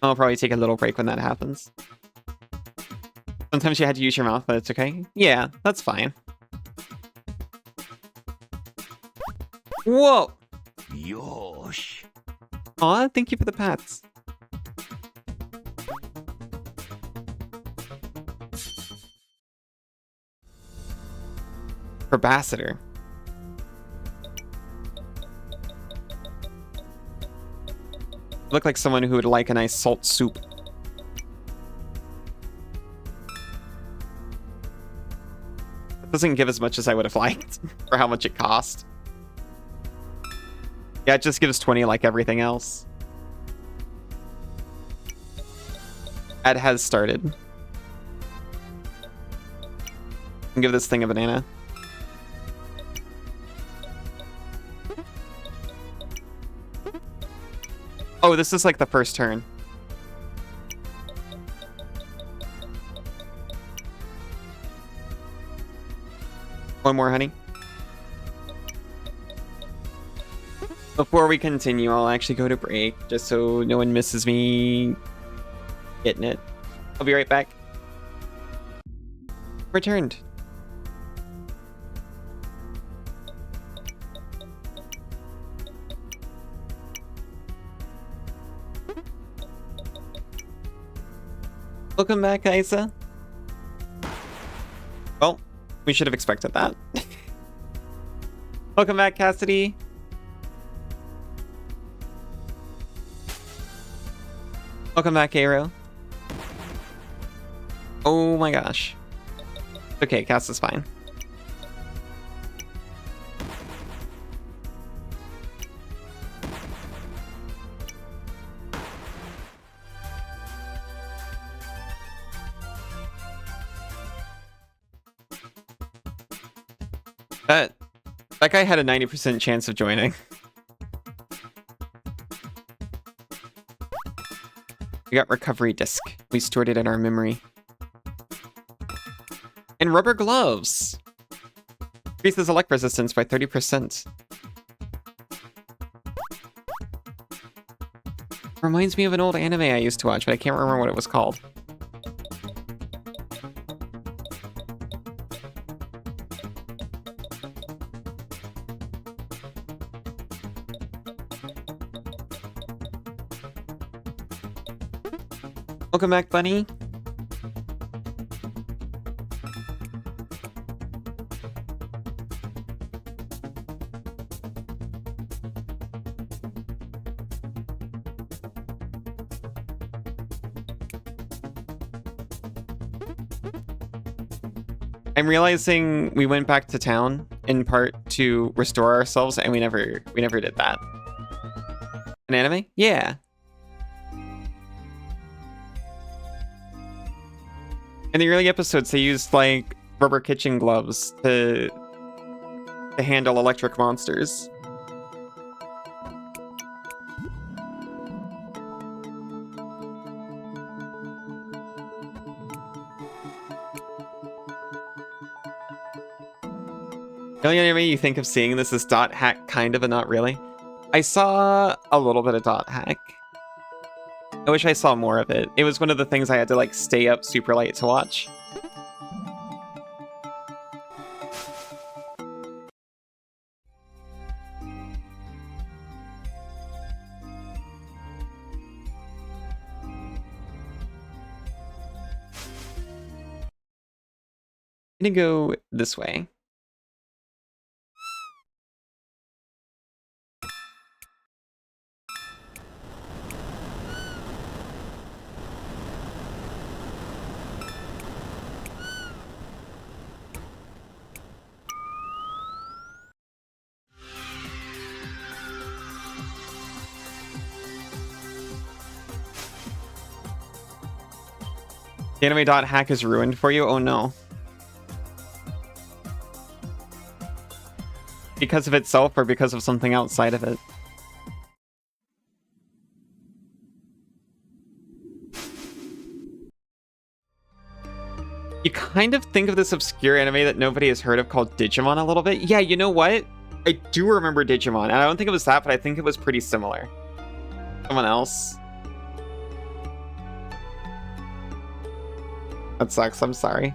I'll probably take a little break when that happens. Sometimes you had to use your mouth, but it's okay. Yeah, that's fine. Whoa! Yosh. Aw, thank you for the pats. Herbaciter. Look like someone who would like a nice salt soup. It doesn't give as much as I would have liked for how much it cost. Yeah, it just gives 20 like everything else. Ad has started. I'll give this thing a banana. Oh, this is like the first turn. One more, honey. Before we continue, I'll actually go to break, just so no one misses me getting it. I'll be right back. Returned. Welcome back, Isa. Well, we should have expected that. Welcome back, Cassidy. Welcome back, Aero. Oh my gosh. Okay, Cass is fine. That guy had a 90% chance of joining. We got recovery disc. We stored it in our memory. And rubber gloves. Increases elect resistance by 30%. Reminds me of an old anime I used to watch, but I can't remember what it was called. Welcome back, Bunny. I'm realizing we went back to town in part to restore ourselves, and we never did that. An anime? Yeah. In the early episodes, they used like rubber kitchen gloves to handle electric monsters. The only anime you think of seeing this is Dot Hack, kind of, but not really. I saw a little bit of Dot Hack. I wish I saw more of it. It was one of the things I had to like stay up super late to watch. I'm gonna go this way. The anime Dot Hack is ruined for you? Oh no. Because of itself or because of something outside of it? You kind of think of this obscure anime that nobody has heard of called Digimon a little bit. Yeah, you know what? I do remember Digimon, and I don't think it was that, but I think it was pretty similar. Someone else. That sucks, I'm sorry.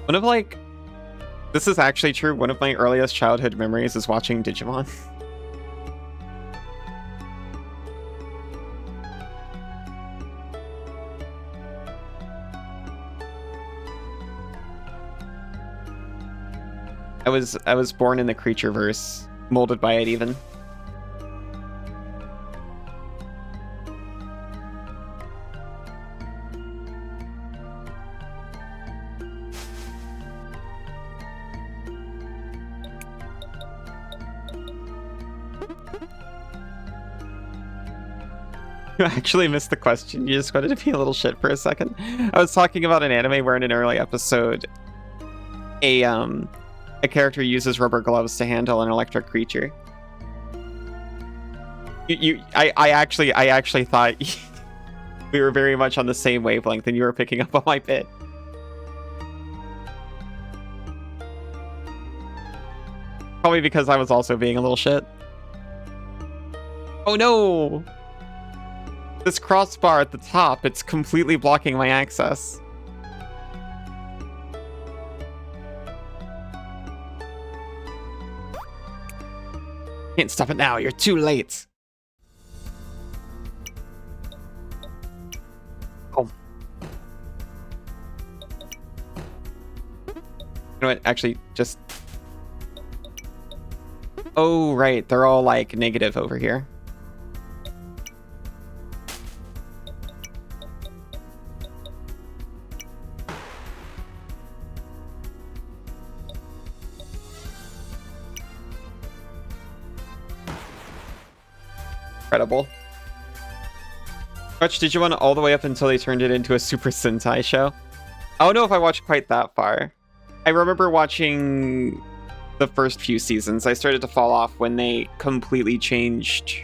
One of like, this is actually true, one of my earliest childhood memories is watching Digimon. I was born in the Creatureverse, molded by it even. You actually missed the question. You just wanted to be a little shit for a second. I was talking about an anime where in an early episode, a character uses rubber gloves to handle an electric creature. I actually thought we were very much on the same wavelength, and you were picking up on my bit. Probably because I was also being a little shit. Oh no! This crossbar at the top, it's completely blocking my access. Can't stop it now, you're too late. Oh. You know what, actually, just... Oh, right, they're all, like, negative over here. Incredible. Watch Digimon all the way up until they turned it into a Super Sentai show. I don't know if I watched quite that far. I remember watching the first few seasons. I started to fall off when they completely changed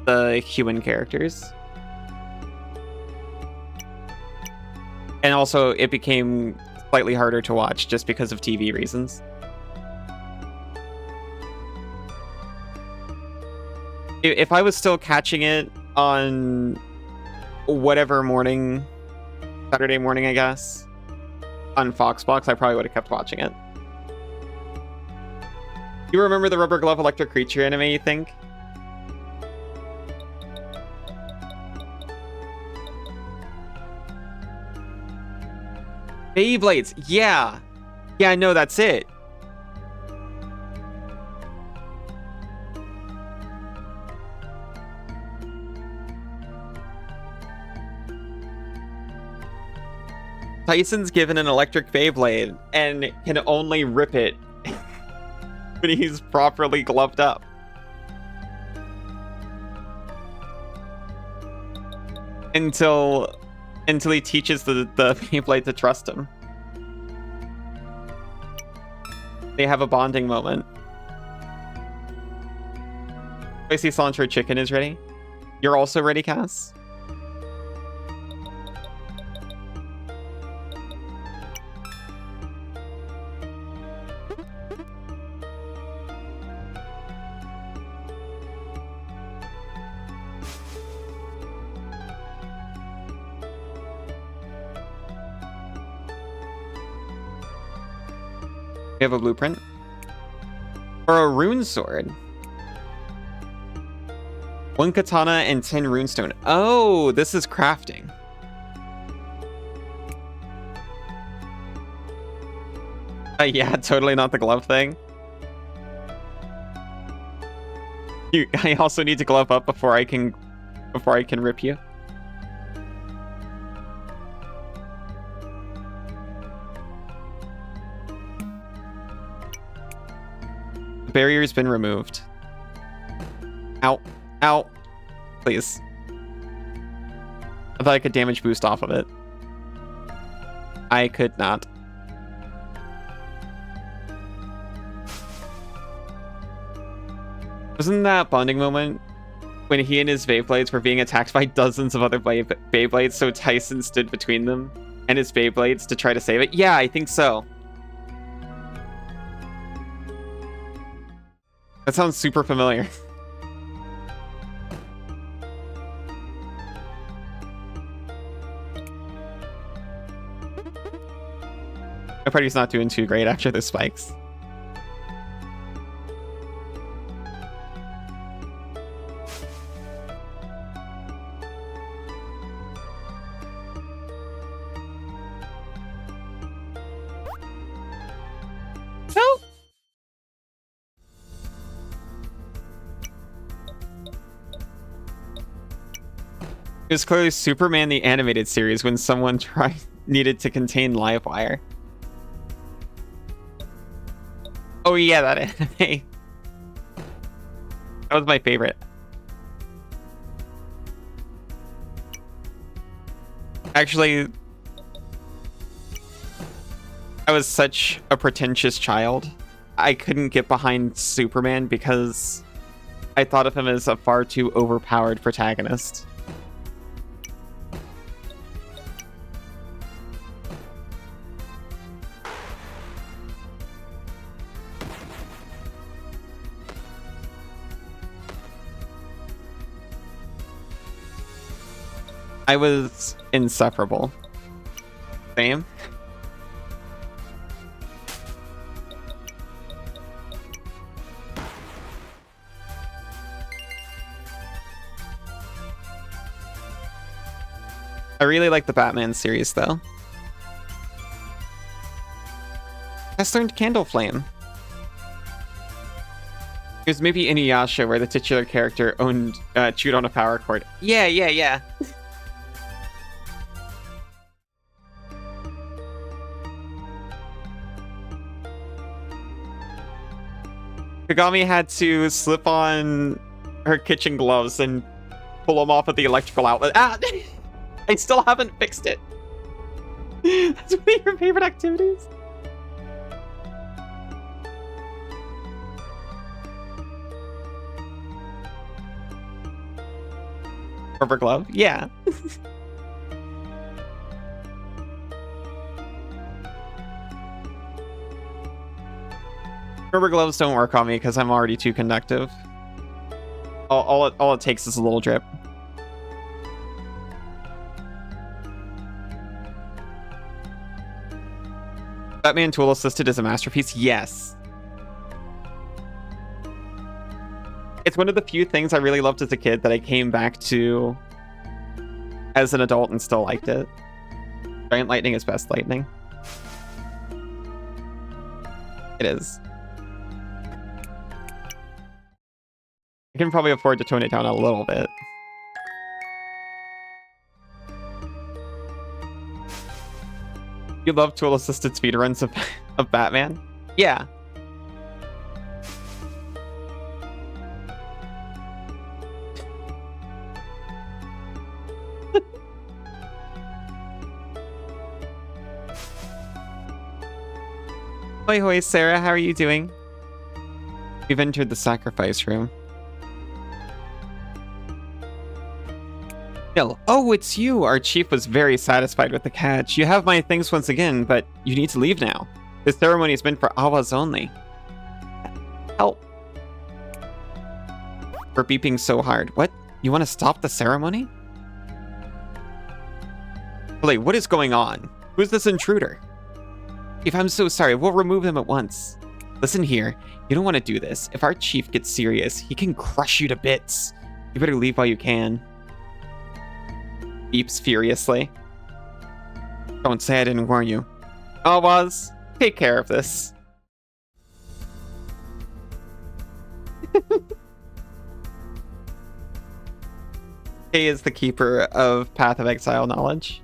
the human characters. And also, it became slightly harder to watch just because of TV reasons. If I was still catching it on whatever morning, Saturday morning, I guess, on Foxbox, I probably would have kept watching it. You remember the Rubber Glove Electric Creature anime, you think? Beyblades, yeah. Yeah, no, that's it. Tyson's given an electric Beyblade and can only rip it when he's properly gloved up. Until he teaches the Beyblade to trust him. They have a bonding moment. Spicy cilantro chicken is ready. You're also ready, Cass? We have a blueprint. Or a rune sword. 1 katana and 10 runestone. Oh, this is crafting. Yeah, totally not the glove thing. I also need to glove up before I can rip you. The barrier's been removed. Ow. Ow. Please. I thought I could damage boost off of it. I could not. Wasn't that bonding moment when he and his Beyblades were being attacked by dozens of other Beyblades, so Tyson stood between them and his Beyblades to try to save it? Yeah, I think so. That sounds super familiar. My party's not doing too great after the spikes. It was clearly Superman the Animated Series when someone needed to contain Livewire. Oh yeah, that anime. That was my favorite. Actually, I was such a pretentious child. I couldn't get behind Superman because I thought of him as a far too overpowered protagonist. I was insufferable. Same. I really like the Batman series, though. Just learned Candle Flame. It was maybe Inuyasha where the titular character chewed on a power cord. Yeah. Kagami had to slip on her kitchen gloves and pull them off with the electrical outlet. Ah! I still haven't fixed it. That's one of your favorite activities? Rubber glove? Yeah. Rubber gloves don't work on me because I'm already too conductive. All it takes is a little drip. Batman Tool Assisted is a masterpiece? Yes. It's one of the few things I really loved as a kid that I came back to as an adult and still liked it. Giant lightning is best lightning. It is. I can probably afford to tone it down a little bit. You love tool-assisted speedruns of Batman? Yeah. Hoi hoi, Sarah, how are you doing? We've entered the sacrifice room. Oh, it's you! Our chief was very satisfied with the catch. You have my things once again, but you need to leave now. This ceremony is meant for Awas only. Help. For beeping so hard. What? You want to stop the ceremony? Wait, what is going on? Who's this intruder? Chief, I'm so sorry. We'll remove them at once. Listen here. You don't want to do this. If our chief gets serious, he can crush you to bits. You better leave while you can. Beeps furiously. Don't say I didn't warn you. Awas, take care of this. Kay is the keeper of Path of Exile knowledge.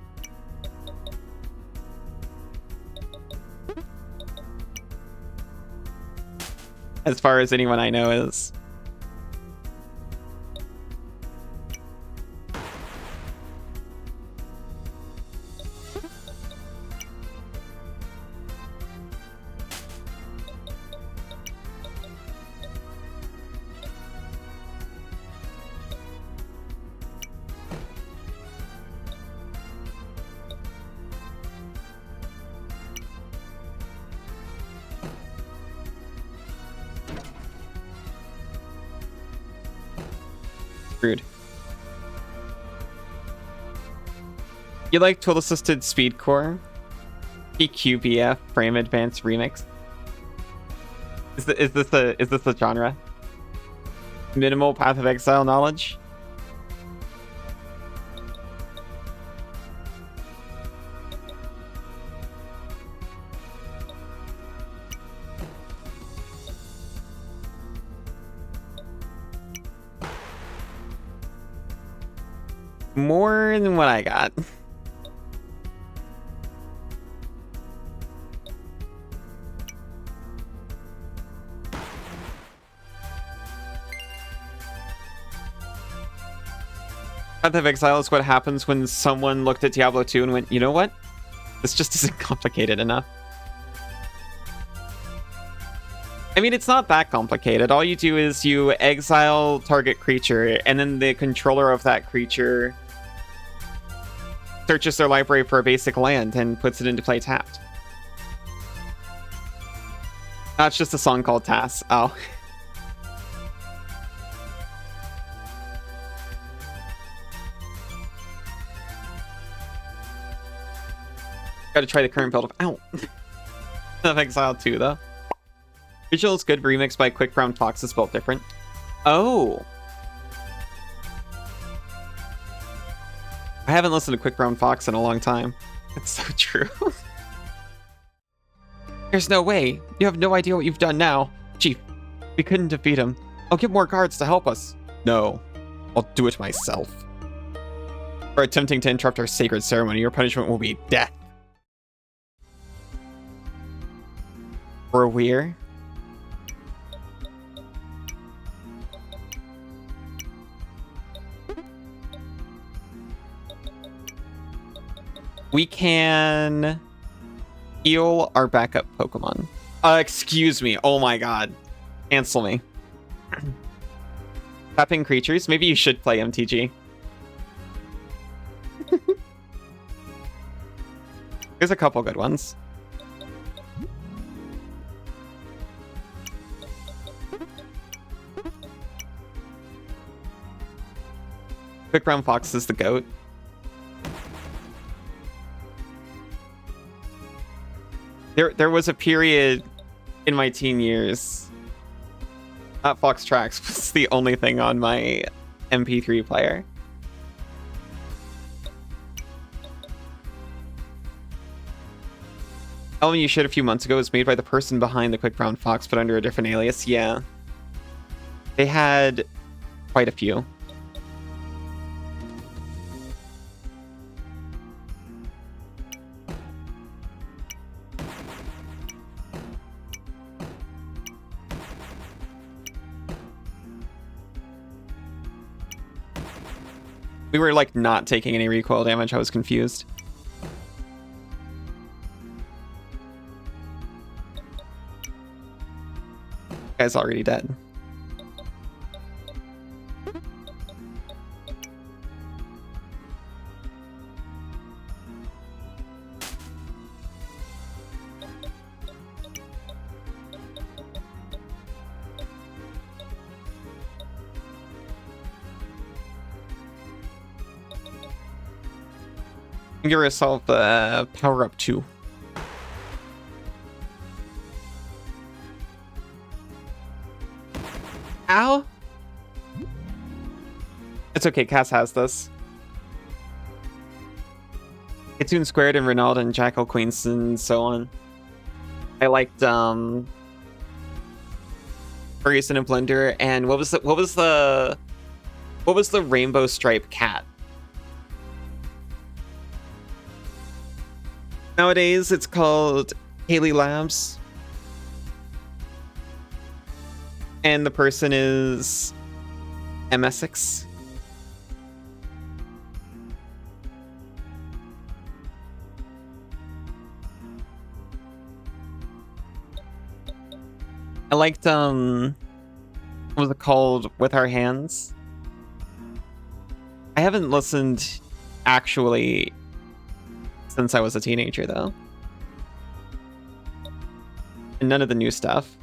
As far as anyone I know is. Rude. You like tool assisted speed core? PQBF frame advance remix. Is this a genre? Minimal Path of Exile knowledge? More than what I got. Path of Exile is what happens when someone looked at Diablo 2 and went, you know what? This just isn't complicated enough. I mean, it's not that complicated. All you do is you exile target creature, and then the controller of that creature searches their library for a basic land and puts it into play tapped. That's just a song called Tass. Oh. Gotta try the current build of... Ow! of Exile 2, though. Original is good, remixed by Quick Brown Fox is spelled different. Oh! I haven't listened to Quick Brown Fox in a long time. It's so true. There's no way. You have no idea what you've done now. Chief, we couldn't defeat him. I'll get more guards to help us. No, I'll do it myself. For attempting to interrupt our sacred ceremony, your punishment will be death. For a weir? We can heal our backup Pokemon. Excuse me. Oh my god. Cancel me. Tapping creatures? Maybe you should play MTG. There's a couple good ones. Quick Brown Fox is the GOAT. There was a period in my teen years. Fox Tracks was the only thing on my MP3 player. Album you shared a few months ago was made by the person behind the Quick Brown Fox, but under a different alias. Yeah. They had quite a few. We were, like, not taking any recoil damage. I was confused. Guy's already dead. Give yourself power up 2. Ow! It's okay, Cass has this. Kitsune Squared and Renault and Jackal Queens and so on. I liked Ferguson and Blender, and what was the Rainbow Stripe cat? Nowadays, it's called Haley Labs. And the person is MSX. I liked, what was it called? With Our Hands? I haven't listened actually since I was a teenager, though. And none of the new stuff.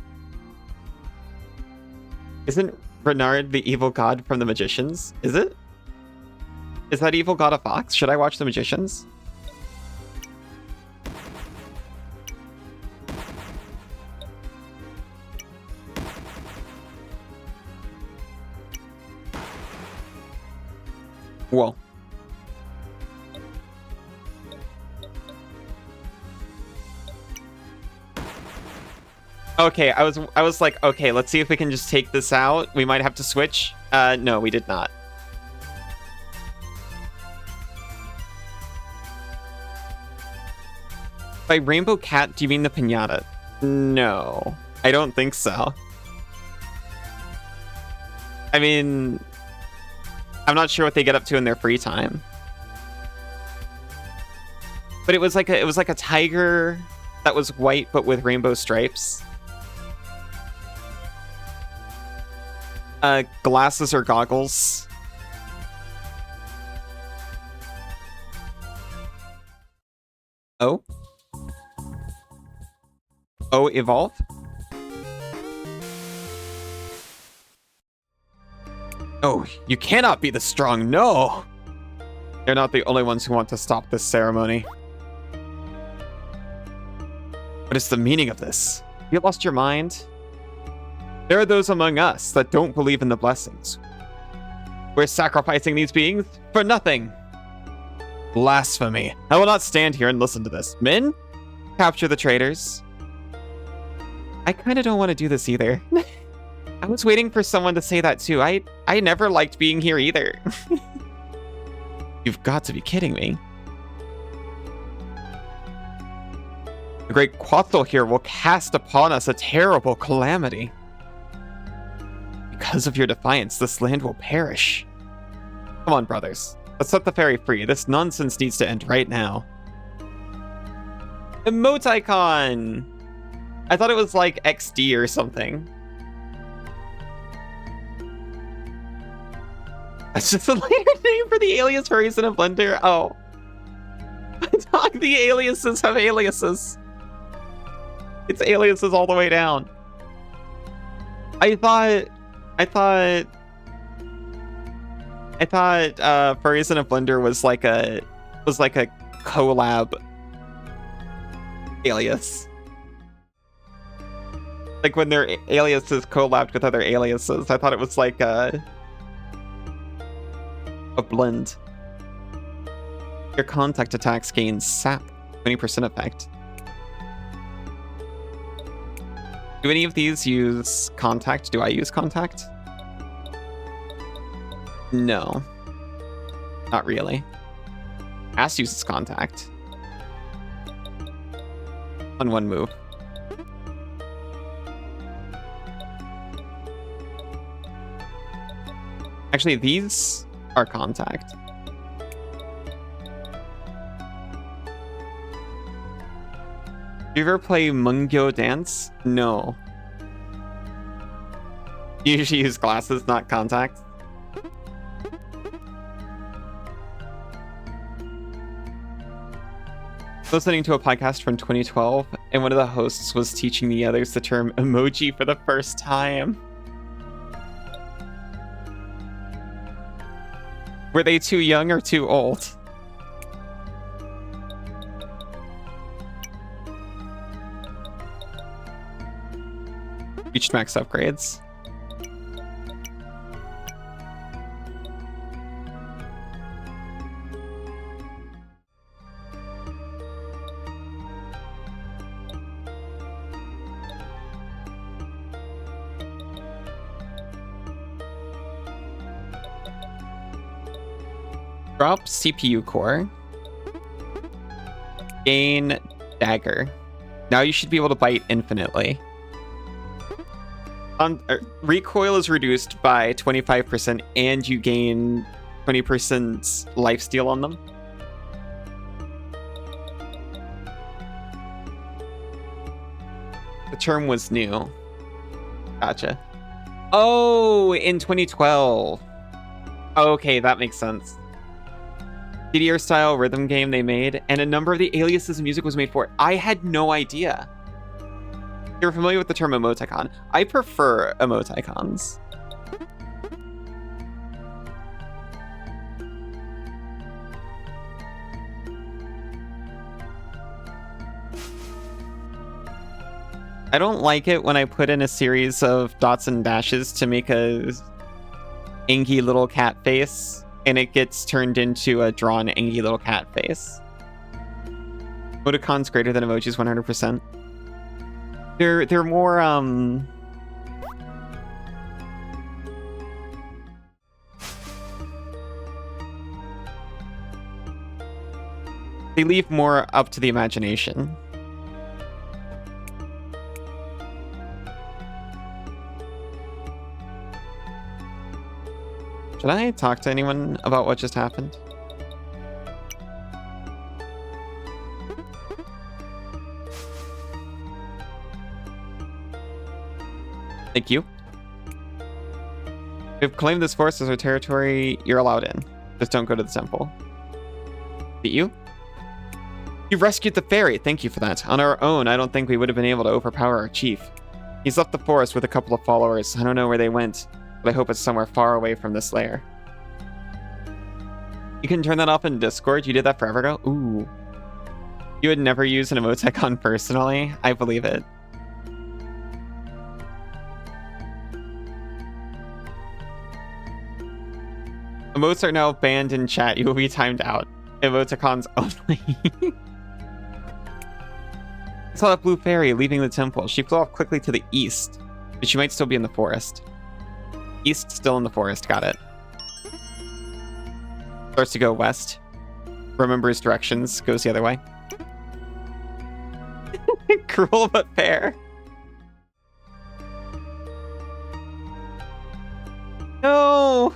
Isn't Renard the evil god from The Magicians? Is it? Is that evil god a fox? Should I watch The Magicians? Whoa. Okay, I was like, okay, let's see if we can just take this out. We might have to switch. No, we did not. By Rainbow Cat, do you mean the piñata? No, I don't think so. I mean, I'm not sure what they get up to in their free time. But it was like a tiger that was white but with rainbow stripes. Glasses or goggles. Oh? Oh, evolve? Oh, you cannot be the strong, no! They're not the only ones who want to stop this ceremony. What is the meaning of this? You lost your mind? There are those among us that don't believe in the blessings. We're sacrificing these beings for nothing. Blasphemy. I will not stand here and listen to this. Men, capture the traitors. I kind of don't want to do this either. I was waiting for someone to say that too. I never liked being here either. You've got to be kidding me. The great Quetzal here will cast upon us a terrible calamity. Because of your defiance, this land will perish. Come on, brothers. Let's set the ferry free. This nonsense needs to end right now. Emoticon! I thought it was like XD or something. That's just a later name for the alias Horizon and Blender. Oh. I thought the aliases have aliases. It's aliases all the way down. I thought Horizon and Blender was like a collab alias. Like when their aliases collabed with other aliases. I thought it was like a blend. Your contact attacks gain sap, 20% effect. Do any of these use contact? Do I use contact? No. Not really. Ass uses contact. On one move. Actually, these are contact. Do you ever play Mungyo Dance? No. You usually use glasses, not contact. Listening to a podcast from 2012, and one of the hosts was teaching the others the term emoji for the first time. Were they too young or too old? Reached max upgrades. Drop CPU core. Gain dagger. Now you should be able to bite infinitely. Recoil is reduced by 25% and you gain 20% lifesteal on them. The term was new. Gotcha. Oh, in 2012. Okay, that makes sense. DDR style rhythm game they made, and a number of the aliases and music was made for it. I had no idea. You're familiar with the term emoticon. I prefer emoticons. I don't like it when I put in a series of dots and dashes to make a angy little cat face, and it gets turned into a drawn angy little cat face. Emoticons greater than emojis 100%. They're more they leave more up to the imagination. Should I talk to anyone about what just happened? Thank you. We've claimed this forest as our territory. You're allowed in. Just don't go to the temple. Beat you? You've rescued the fairy. Thank you for that. On our own, I don't think we would have been able to overpower our chief. He's left the forest with a couple of followers. I don't know where they went, but I hope it's somewhere far away from this lair. You can turn that off in Discord. You did that forever ago? Ooh. You would never use an emoticon personally? I believe it. Emotes are now banned in chat. You will be timed out. Emoticons only. I saw that blue fairy leaving the temple. She flew off quickly to the east, but she might still be in the forest. East, still in the forest. Got it. Starts to go west. Remembers directions. Goes the other way. Cruel but fair. No!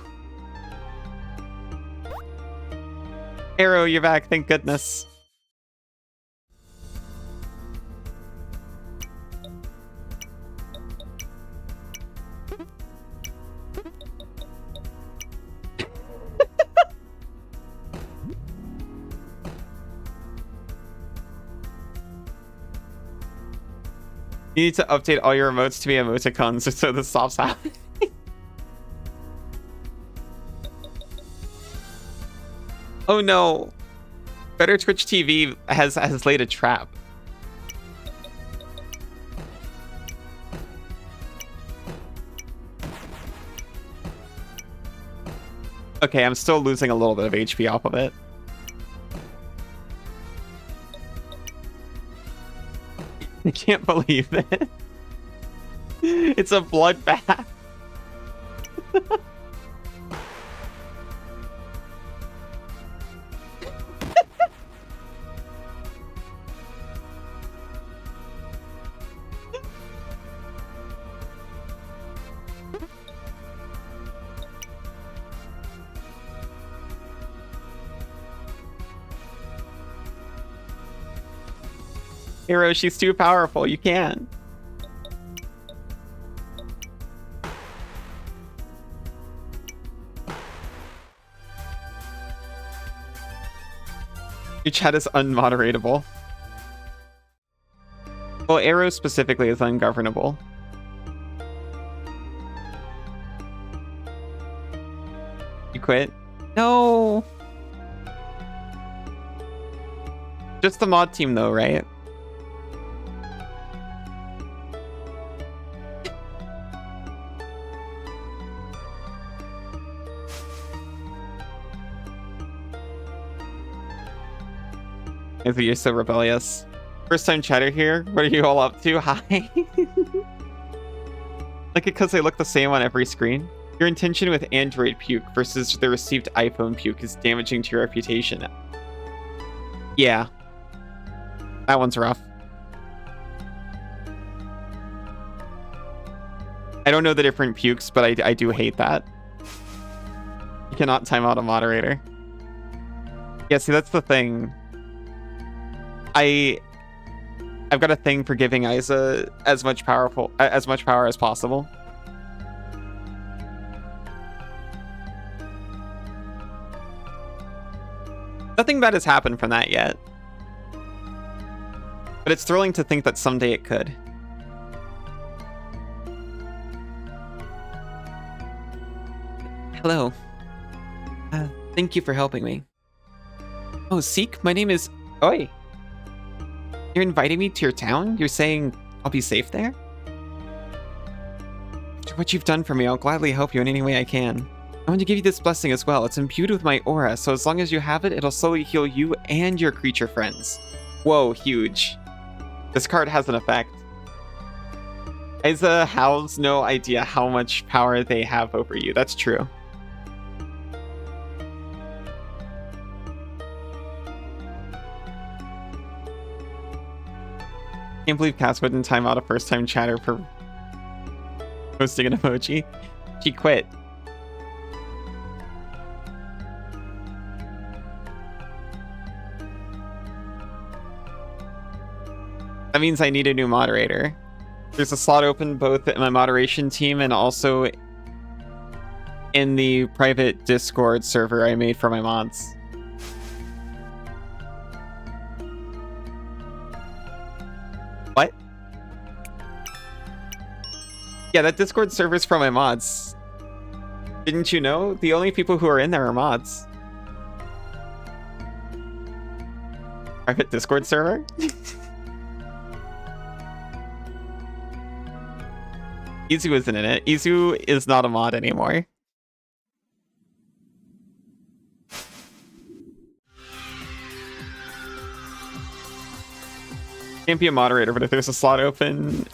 Arrow, you're back. Thank goodness. You need to update all your emotes to be emoticons so this stops happening. Oh no. Better Twitch TV has laid a trap. Okay, I'm still losing a little bit of HP off of it. I can't believe it. It's a bloodbath. Hero, she's too powerful. You can't. Your chat is unmoderatable. Well, Arrow specifically is ungovernable. You quit? No! Just the mod team though, right? You're so rebellious. First time chatter here. What are you all up to? Hi. Like it because they look the same on every screen. Your intention with Android puke versus the received iPhone puke is damaging to your reputation. Yeah. That one's rough. I don't know the different pukes, but I do hate that. You cannot time out a moderator. Yeah, see, that's the thing. I've got a thing for giving Isa as much power as possible. Nothing bad has happened from that yet. But it's thrilling to think that someday it could. Hello. Thank you for helping me. Oh, Seek, my name is... Oi. You're inviting me to your town? You're saying I'll be safe there? After what you've done for me, I'll gladly help you in any way I can. I want to give you this blessing as well. It's imbued with my aura, so as long as you have it, it'll slowly heal you and your creature friends. Whoa, huge. This card has an effect. Isa has no idea how much power they have over you. That's true. Can't believe Cass wouldn't time out a first-time chatter for posting an emoji. She quit. That means I need a new moderator. There's a slot open both in my moderation team and also in the private Discord server I made for my mods. What? Yeah, that Discord server's for my mods. Didn't you know? The only people who are in there are mods. Private Discord server? Izu isn't in it. Izu is not a mod anymore. Can't be a moderator, but if there's a slot open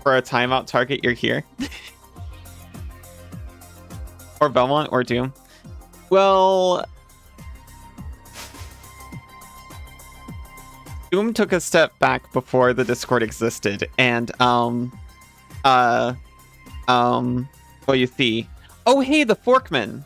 for a timeout target, you're here. Or Belmont or Doom. Well, Doom took a step back before the Discord existed, and well, you see. Oh, hey, the Forkman.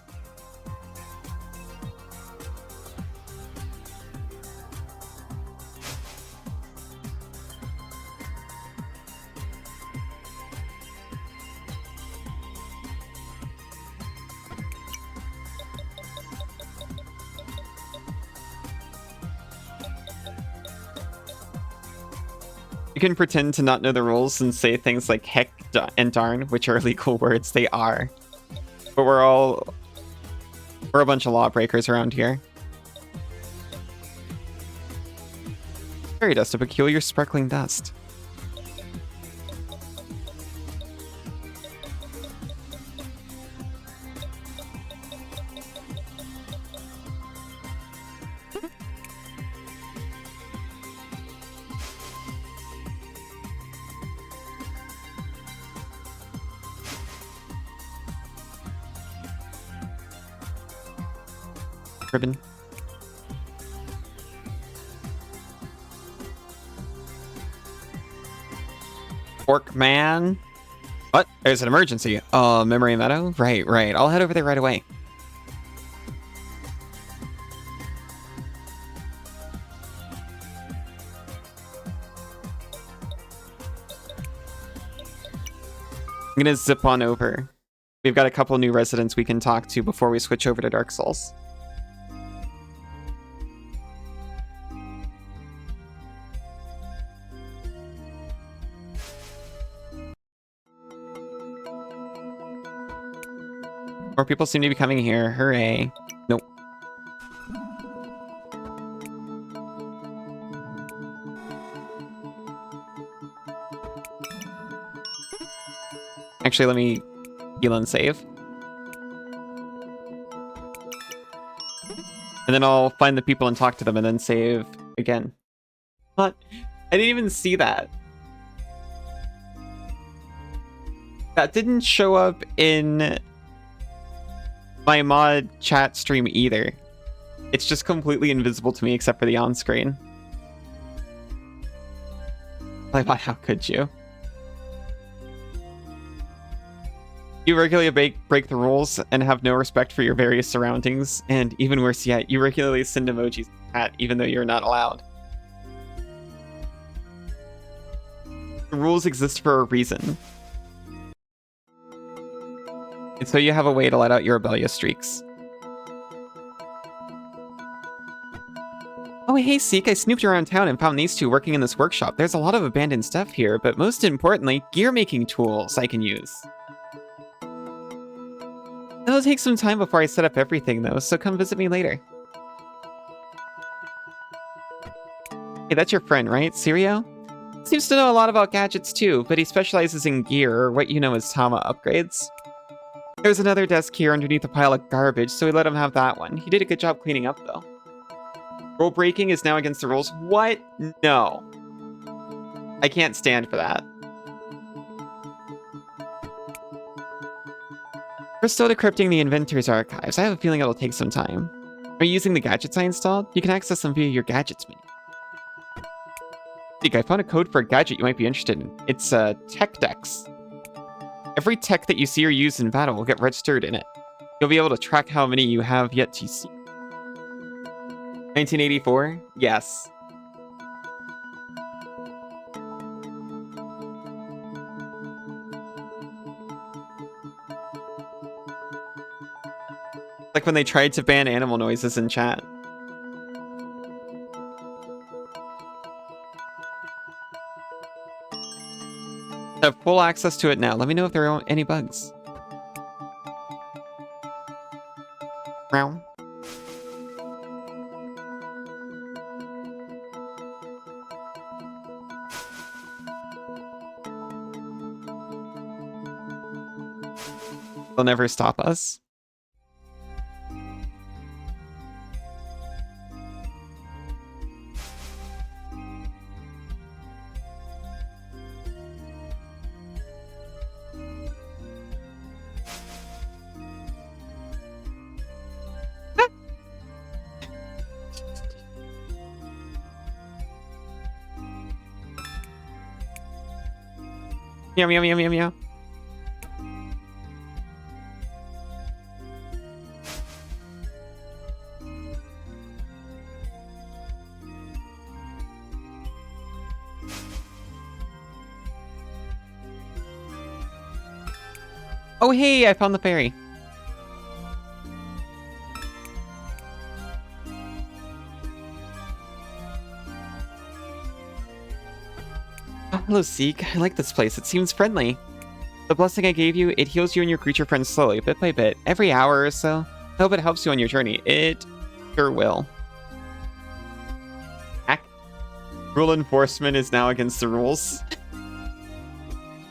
You can pretend to not know the rules and say things like heck and darn, which are illegal words. They are. But we're a bunch of lawbreakers around here. Fairy dust, a peculiar sparkling dust. Ribbon. Fork man. What? There's an emergency. Memory Meadow? Right. I'll head over there right away. I'm gonna zip on over. We've got a couple new residents we can talk to before we switch over to Dark Souls. More people seem to be coming here. Hooray. Nope. Actually, let me heal and save. And then I'll find the people and talk to them and then save again. What? I didn't even see that. That didn't show up in my mod chat stream either. It's just completely invisible to me except for the on-screen. Like, how could you? You regularly break the rules and have no respect for your various surroundings, and even worse yet, you regularly send emojis in chat even though you're not allowed. The rules exist for a reason. And so you have a way to let out your rebellious streaks. Oh, hey, Seek, I snooped around town and found these two working in this workshop. There's a lot of abandoned stuff here, but most importantly, gear-making tools I can use. It'll take some time before I set up everything, though, so come visit me later. Hey, that's your friend, right? Sirio? Seems to know a lot about gadgets, too, but he specializes in gear, or what you know as Tama upgrades. There's another desk here underneath a pile of garbage, so we let him have that one. He did a good job cleaning up, though. Rule breaking is now against the rules. What? No. I can't stand for that. We're still decrypting the inventor's archives. I have a feeling it'll take some time. Are you using the gadgets I installed? You can access them via your gadgets menu. I found a code for a gadget you might be interested in. It's Tech Dex. Every tech that you see or use in battle will get registered in it. You'll be able to track how many you have yet to see. 1984? Yes. Like when they tried to ban animal noises in chat. I have full access to it now. Let me know if there are any bugs. Meow. They'll never stop us. Meow, meow, meow, meow, meow. Oh, hey, I found the fairy. Oh, hello, Seek. I like this place. It seems friendly. The blessing I gave you, it heals you and your creature friends slowly, bit by bit, every hour or so. I hope it helps you on your journey. It sure will. Rule enforcement is now against the rules.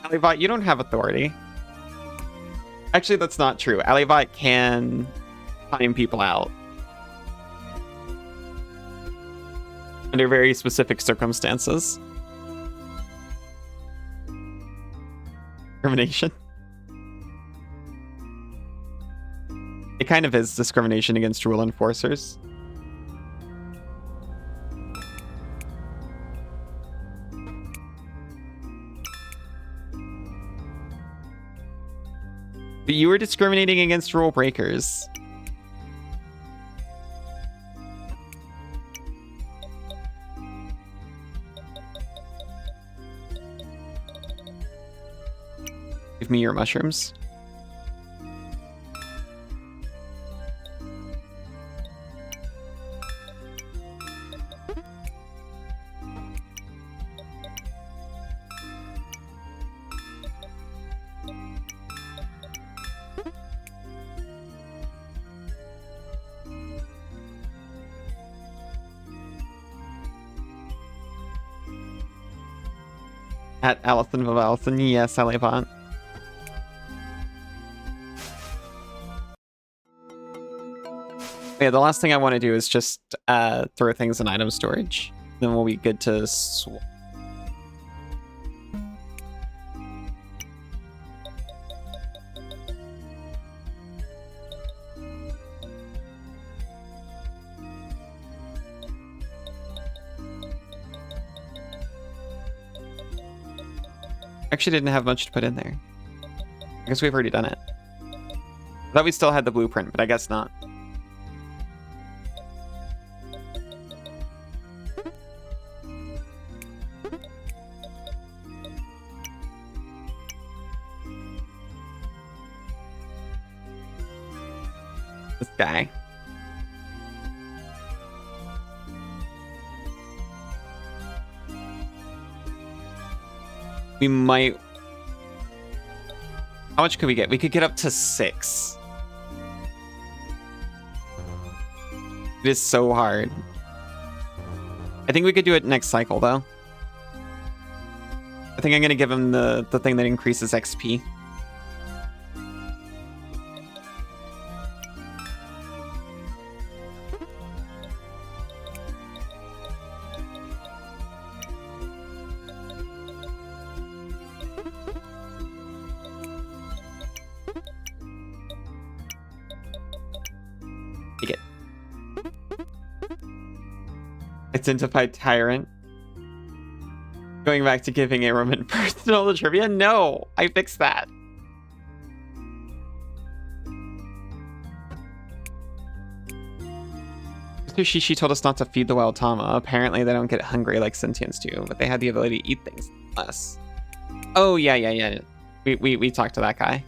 Alibot, you don't have authority. Actually, that's not true. Alibot can time people out. Under very specific circumstances. Discrimination. It kind of is discrimination against rule enforcers. But you were discriminating against rule breakers. Give me your mushrooms. At Allison of Allison, yes, Alibant. Yeah, the last thing I want to do is just throw things in item storage. Then we'll be good to swap. Actually didn't have much to put in there. I guess we've already done it. I thought we still had the blueprint, but I guess not. This guy. We might... How much could we get? We could get up to 6. It is so hard. I think we could do it next cycle, though. I think I'm going to give him the thing that increases XP. Identified tyrant. Going back to giving a Roman personal trivia? No, I fixed that. Mr. Shishi told us not to feed the wild Tama. Apparently they don't get hungry like sentients do, but they have the ability to eat things less. Oh yeah. We talked to that guy.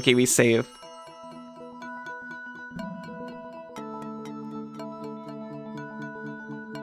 Okay, we save.